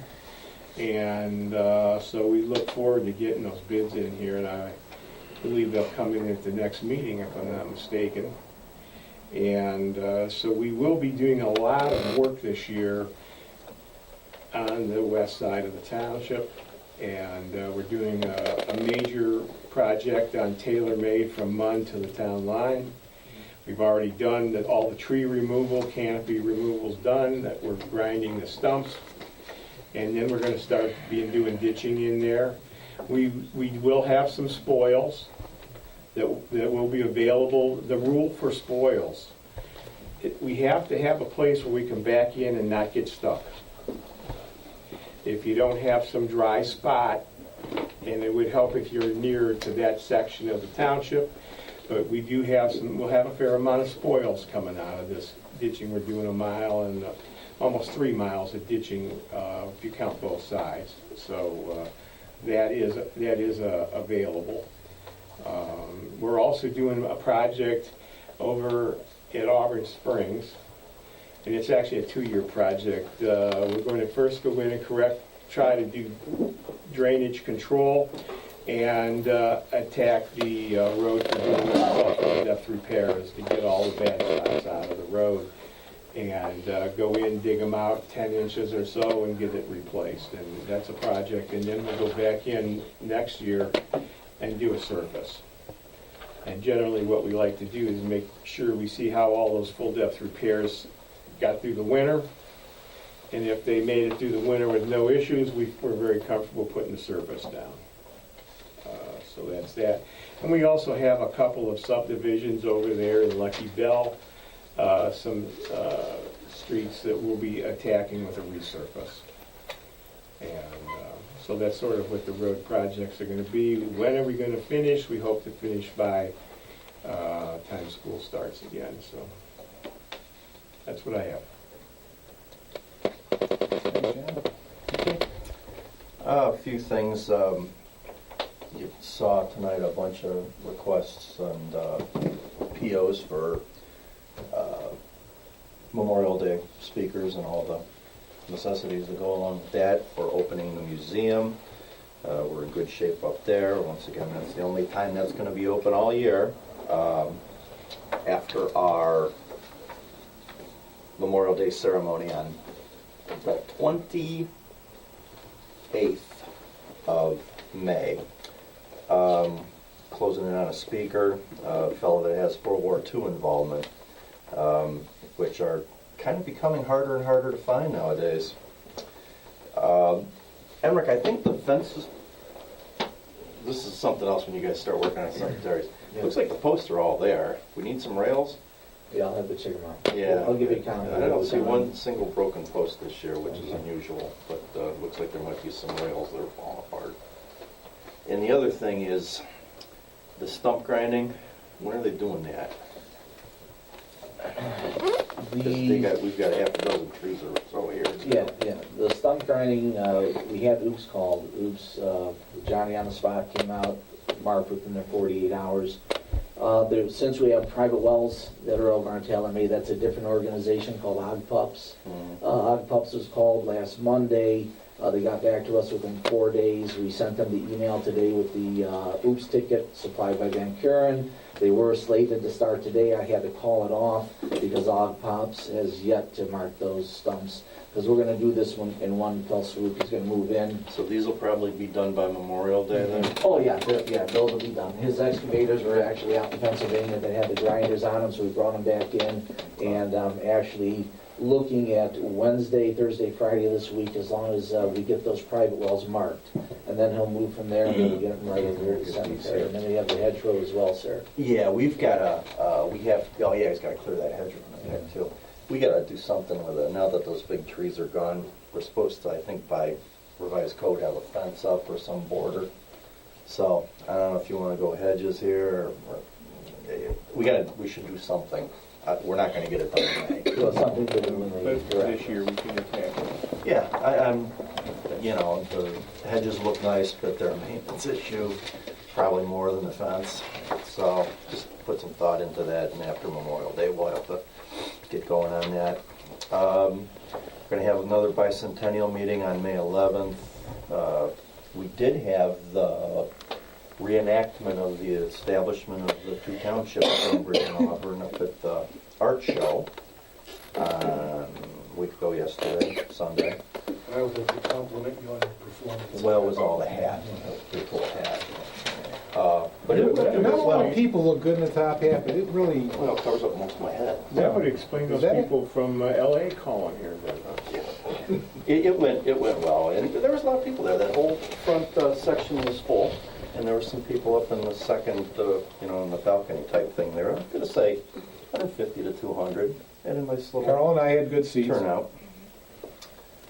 And so we look forward to getting those bids in here, and I believe they'll come in at the next meeting, if I'm not mistaken. And so we will be doing a lot of work this year on the west side of the township. And we're doing a major project on Taylor May from Munn to the town line. We've already done all the tree removal, canopy removal's done, that we're grinding the stumps. And then we're going to start doing ditching in there. We will have some spoils that will be available. The rule for spoils, we have to have a place where we can back in and not get stuck. If you don't have some dry spot, and it would help if you're nearer to that section of the township, but we do have we'll have a fair amount of spoils coming out of this ditching. We're doing 1 mile and almost 3 miles of ditching if you count both sides. So that is available. We're also doing a project over at Auburn Springs, and it's actually a 2-year project. We're going to first go in and try to do drainage control and attack the road for doing depth repairs to get all the bad spots out of the road, and go in, dig them out 10 inches or so and get it replaced. And that's a project. And then we'll go back in next year and do a surface. And generally what we like to do is make sure we see how all those full depth repairs got through the winter. And if they made it through the winter with no issues, we're very comfortable putting the surface down. So that's that. And we also have a couple of subdivisions over there in Lucky Bell, some streets that we'll be attacking with a resurface. And so that's sort of what the road projects are going to be. When are we going to finish? We hope to finish by time school starts again. So that's what I have. A few things. You saw tonight a bunch of requests and POs for Memorial Day speakers and all the necessities that go along with that, for opening the museum. We're in good shape up there. Once again, that's the only time that's going to be open all year. After our Memorial Day ceremony on the 28th of May. Closing in on a speaker, a fellow that has World War II involvement, which are kind of becoming harder and harder to find nowadays. Emmerich, I think the fences, this is something else when you guys start working on cemeteries. It looks like the posts are all there. We need some rails. Yeah, I'll have to check them out. Yeah. I'll give you a comment. I don't see one single broken post this year, which is unusual, but looks like there might be some rails that are falling apart. And the other thing is the stump grinding. When are they doing that? We've got half a dozen trees or so here. Yeah. The stump grinding, we had Oops called. Oops, Johnny on the spot came out, marked within their 48 hours. Since we have private wells that are over on Taylor May, that's a different organization called Hog Pups. Hog Pups was called last Monday. They got back to us within 4 days. We sent them the email today with the Oops ticket supplied by Van Kuren. They were slated to start today. I had to call it off because Og Pops has yet to mark those stumps. Because we're gonna do this one in one fell swoop. He's gonna move in. So these will probably be done by Memorial Day then? Oh, yeah, those will be done. His excavators were actually out in Pennsylvania. They had the grinders on them, so we brought them back in. And actually looking at Wednesday, Thursday, Friday this week, as long as we get those private wells marked. And then he'll move from there and we'll get them right over here at the cemetery. And then we have the hedgerow as well, sir. Yeah, we've got oh yeah, he's gotta clear that hedge from there too. We gotta do something with it, now that those big trees are gone. We're supposed to, I think by revised code, have a fence up or some border. So, I don't know if you wanna go hedges here, or we should do something. We're not gonna get it done in May. Well, something to do when they But this year we can attack it. Yeah, I'm, the hedges look nice, but they're a maintenance issue, probably more than the fence. So just put some thought into that, and after Memorial Day, we'll have to get going on that. We're gonna have another bicentennial meeting on May 11th. We did have the reenactment of the establishment of the two township chambers in Auburn up at the art show a week ago yesterday, Sunday. I would like to compliment you on your performance. Well, it was all the hat, pretty cool hat. But Not a lot of people look good in the top half, but it really... Well, it covers up most of my head. That would explain those that it? people from LA calling here then, huh? It went well, and there was a lot of people there. That whole front section was full, and there were some people up in the second, in the balcony type thing there. I'm gonna say 150 to 200. Had a nice little Carl and I had good seats. turnout,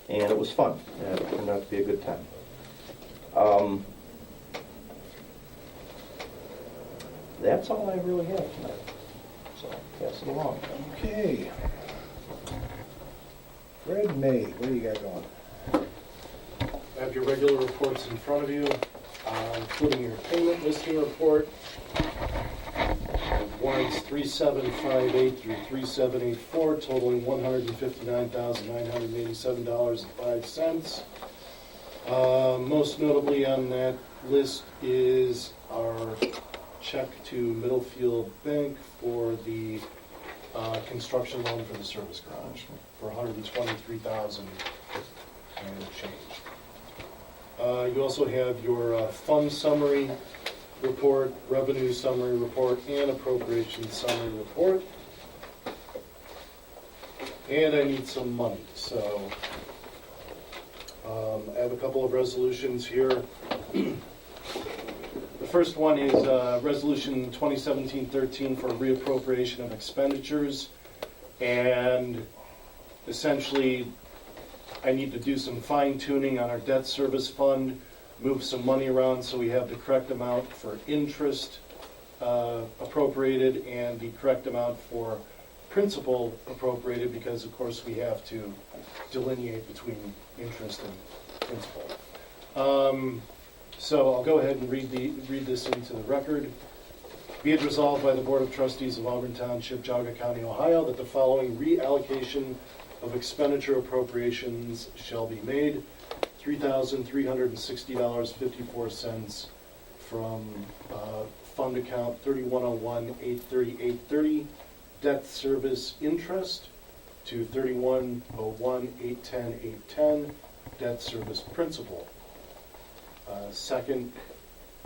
and it was fun. Yeah, it turned out to be a good time. That's all I really have tonight. So pass it along. Okay. Fred May, what do you got going? I have your regular reports in front of you, including your payment listing report. Warrants 3758 through 3784 totaling $159,987.05. Most notably on that list is our check to Middlefield Bank for the construction loan for the service garage for $123,000 and change. You also have your fund summary report, revenue summary report, and appropriation summary report. And I need some money, so I have a couple of resolutions here. The first one is Resolution 2017-13 for reappropriation of expenditures. And essentially, I need to do some fine tuning on our debt service fund, move some money around so we have the correct amount for interest appropriated and the correct amount for principal appropriated, because of course we have to delineate between interest and principal. So I'll go ahead and read this into the record. Be it resolved by the Board of Trustees of Auburn Township, Geauga County, Ohio, that the following reallocation of expenditure appropriations shall be made. $3,360.54 from fund account 3101-830-830, debt service interest, to 3101-810-810, debt service principal. Second,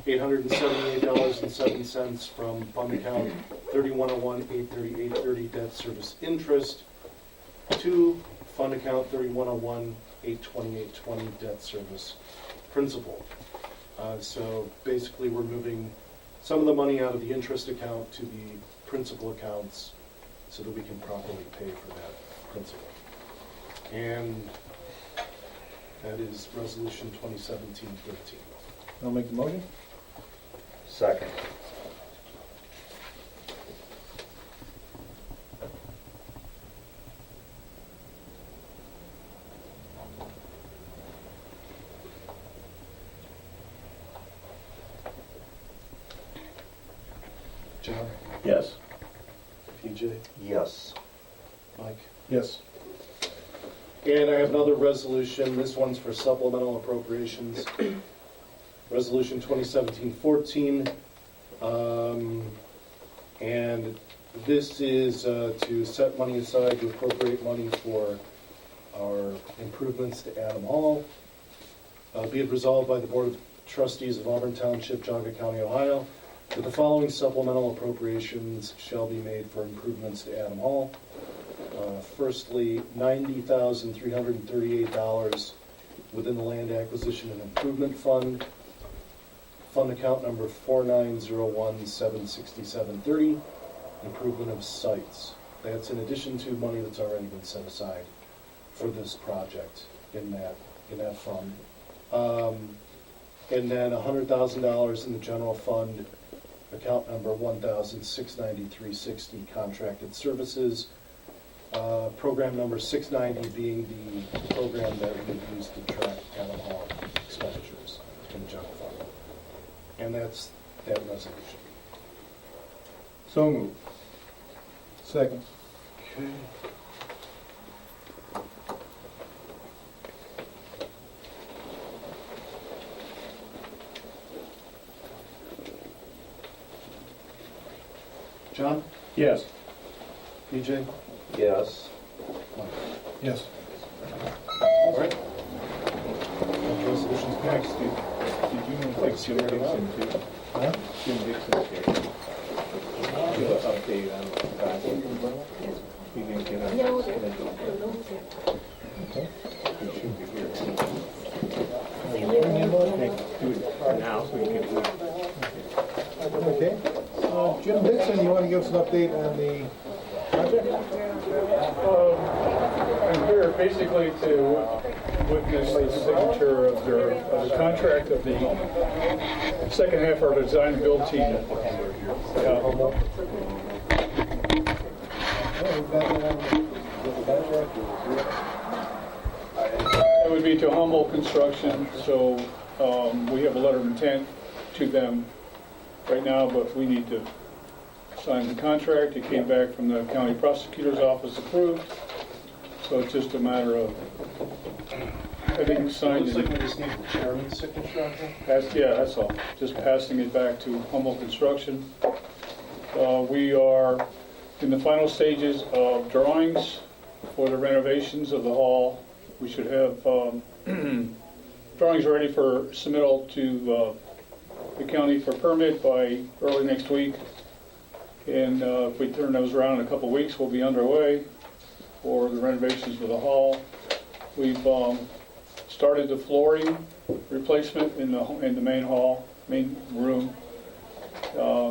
$878.07 from fund account 3101-830-830, debt service interest, to fund account 3101-820-820, debt service principal. So basically we're moving some of the money out of the interest account to the principal accounts so that we can properly pay for that principal. And that is Resolution 2017-13. I'll make the motion. Second. John? Yes. PJ? Yes. Mike? Yes. And I have another resolution. This one's for supplemental appropriations. Resolution 2017-14. And this is to set money aside to appropriate money for our improvements to Adam Hall. Be it resolved by the Board of Trustees of Auburn Township, Geauga County, Ohio, that the following supplemental appropriations shall be made for improvements to Adam Hall. Firstly, $90,338 within the Land Acquisition and Improvement Fund. Fund account number 490176730, improvement of sites. That's in addition to money that's already been set aside for this project in that fund. And then $100,000 in the general fund, account number 169360, contracted services. Program number 690 being the program that we use to track Adam Hall expenditures in the general fund. And that's that resolution. So moved. Second. Okay. John? Yes. BJ? Yes. Yes. All right. Resolutions next. Did you take Jim Dixon too? Huh? Jim Dixon's here. Give an update on the project. He didn't get on the schedule. Okay. He should be here. Do it now so we can do it. Okay. Jim Dixon, you want to give us an update on the project? I'm here basically to witness the signature of the contract of the second half of our design build team. It would be to Humboldt Construction, so we have a letter of intent to them right now, but we need to sign the contract. It came back from the county prosecutor's office approved, so it's just a matter of having signed. Looks like we just need the chairman's signature on here. That's all. Just passing it back to Humboldt Construction. We are in the final stages of drawings for the renovations of the hall. We should have drawings ready for submittal to the county for permit by early next week. And if we turn those around in a couple of weeks, we'll be underway for the renovations of the hall. We've started the flooring replacement in the main hall, main room,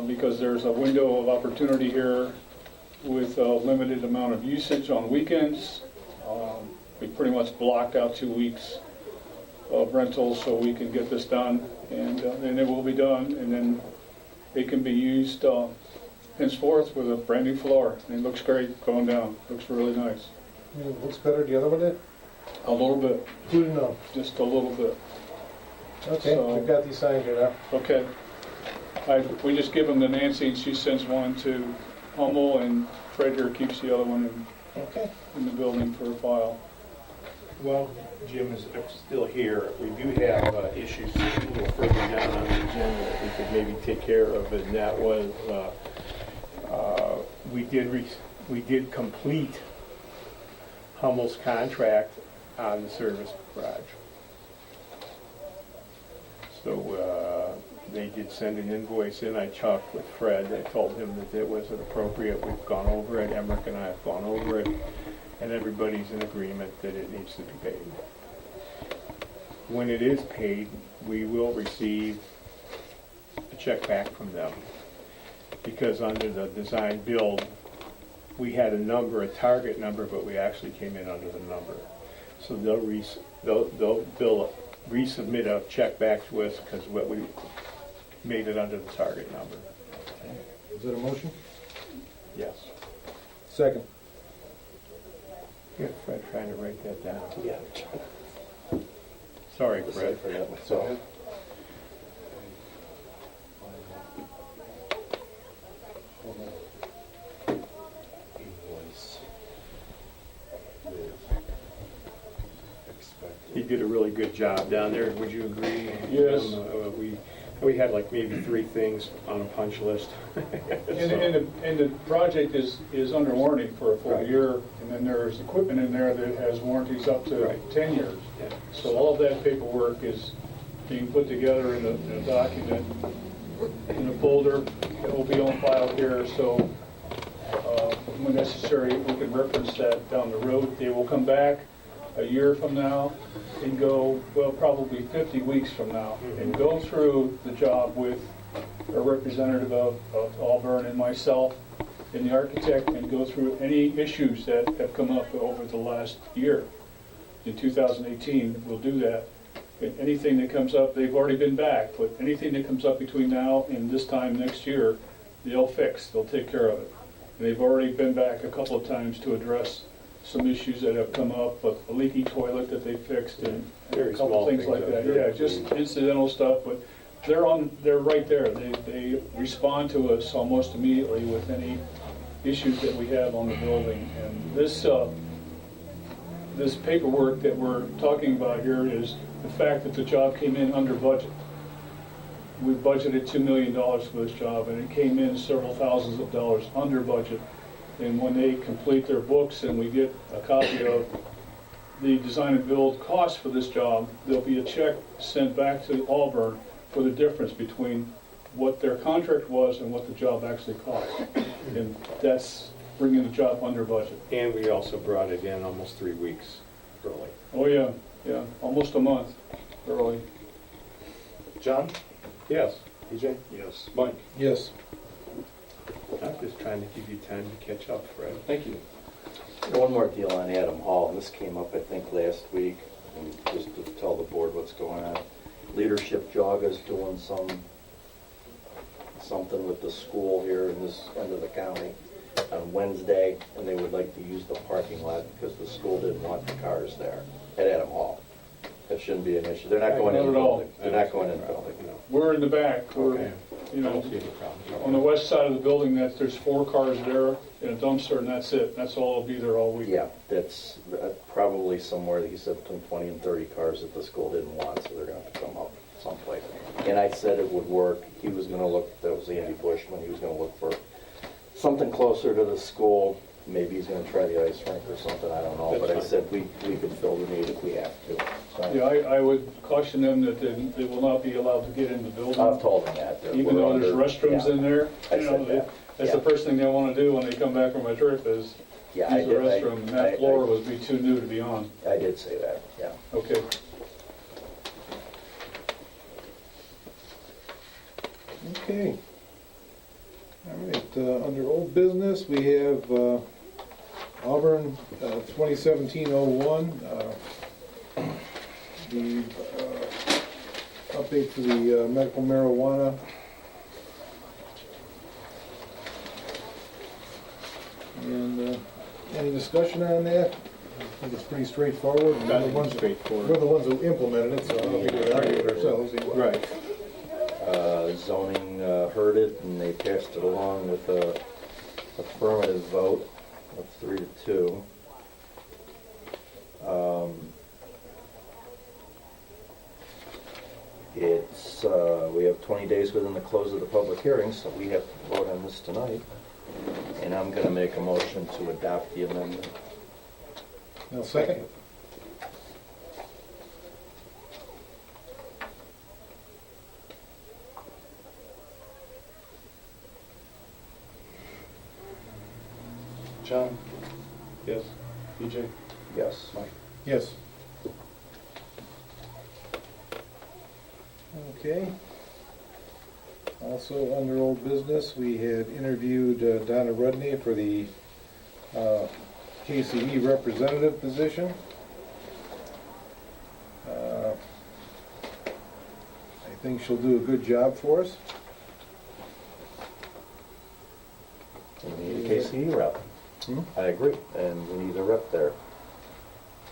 because there's a window of opportunity here with a limited amount of usage on weekends. We pretty much blocked out 2 weeks of rentals so we can get this done, and then it will be done, and then it can be used henceforth with a brand new floor. And it looks great going down. Looks really nice. It looks better the other one did? A little bit. Who'd know? Just a little bit. Okay, So- we've got these signed here now. Okay. We just give them to Nancy, and she sends one to Hummel, and Fred here keeps the other one in the building for a file. Well, Jim is still here. We do have issues a little further down on the agenda that we could maybe take care of, and that was we did complete Hummel's contract on the service garage. So they did send an invoice in. I talked with Fred. I told him that it wasn't appropriate. We've gone over it. Emmerich and I have gone over it. And everybody's in agreement that it needs to be paid. When it is paid, we will receive a check back from them. Because under the design build, we had a number, a target number, but we actually came in under the number. So they'll resubmit a check back to us because what we made it under the target number. Is that a motion? Yes. Second. Yeah, Fred trying to write that down. Yeah. Sorry, Fred. So, He did a really good job down there. Would you agree? Yes. We had like maybe 3 things on a punch list. And the project is under warranty for a full Right. year, and then there's equipment in there that has warranties up to Right. 10 years. Yeah. So all of that paperwork is being put together in a document, in a folder that will be on file here, so when necessary, we can reference that down the road. They will come back a year from now and go, well, probably 50 weeks from now, and go through the job with a representative of Auburn and myself and the architect, and go through any issues that have come up over the last year. In 2018, we'll do that. And anything that comes up, they've already been back, but anything that comes up between now and this time next year, they'll fix, they'll take care of it. And they've already been back a couple of times to address some issues that have come up, a leaky toilet that they fixed, and a Very couple small things things, like that. very Yeah, just incidental stuff, but they're right there. They respond to us almost immediately with any issues that we have on the building. And this paperwork that we're talking about here is the fact that the job came in under budget. We budgeted $2 million for this job, and it came in several thousands of dollars under budget. And when they complete their books and we get a copy of the design and build cost for this job, there'll be a check sent back to Auburn for the difference between what their contract was and what the job actually cost. And that's bringing the job under budget. And we also brought it in almost 3 weeks early. Oh, yeah, almost a month early. John? Yes. PJ? Yes. Mike? Yes. I'm just trying to give you time to catch up, Fred. Thank you. One more deal on Adam Hall, and this came up, I think, last week, and just to tell the board what's going on. Leadership Jogga's doing something with the school here in this end of the county on Wednesday, and they would like to use the parking lot because the school didn't want the cars there at Adam Hall. That shouldn't be an issue. They're not going in the Not at all. building. They're not going in the building. We're in the back. We're, Okay. you know, I don't see any problem. on the west side of the building, there's 4 cars there and a dumpster, and that's it. That's all. I'll be there all week. Yeah, that's probably somewhere, he said, between 20 and 30 cars that the school didn't want, so they're going to have to come up someplace. And I said it would work. He was going to look, that was Andy Bushman, he was going to look for something closer to the school. Maybe he's going to try the ice rink or something, I don't know. But I said we could fill the need if we have to. So Yeah, I would caution them that they will not be allowed to get in the building. I've told them that. Even though there's restrooms in there. I You said know, that. that's the first thing they want to do when they come back from a trip is Yeah, I use the did. restroom. And that floor would be too new to be on. I did say that, yeah. Okay. Okay. All right, under old business, we have Auburn 2017-01, the update to the medical marijuana. And any discussion on that? I think it's pretty straightforward. Straightforward. We're the ones who implemented it, so I don't think we argue with ourselves. Right. Zoning heard it, and they passed it along with a affirmative vote of 3-2. We have 20 days within the close of the public hearing, so we have to vote on this tonight. And I'm going to make a motion to adopt the amendment. Now, second. John? Yes. PJ? Yes. Mike? Yes. Okay. Also, under old business, we had interviewed Donna Rudney for the KCE representative position. I think she'll do a good job for us. We need a KCE rep. I agree, and we need a rep there.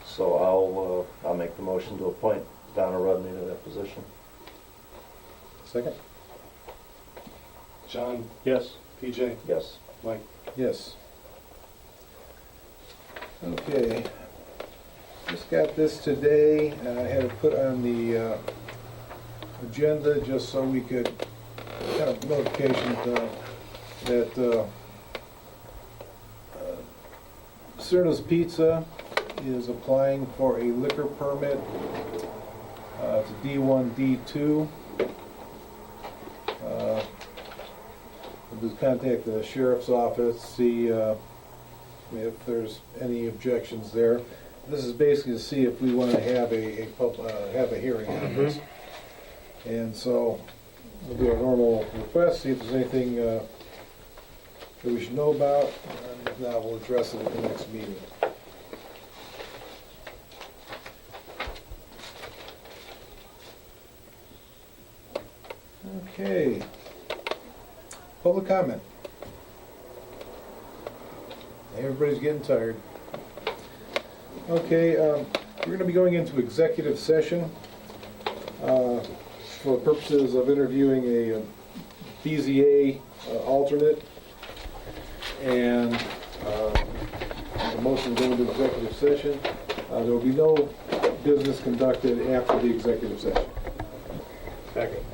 So I'll make the motion to appoint Donna Rudney to that position. Second? John? Yes. PJ? Yes. Mike? Yes. Okay. Just got this today. I had it put on the agenda, just so we could, kind of notification that Cerna's Pizza is applying for a liquor permit. It's a D1, D2. We'll just contact the sheriff's office, see if there's any objections there. This is basically to see if we want to have a hearing on this. And so we'll do our normal request, see if there's anything that we should know about. And if not, we'll address it at the next meeting. Okay. Public comment. Everybody's getting tired. Okay, we're going to be going into executive session for purposes of interviewing a BZA alternate, and the motion to go into executive session. There will be no business conducted after the executive session. Second.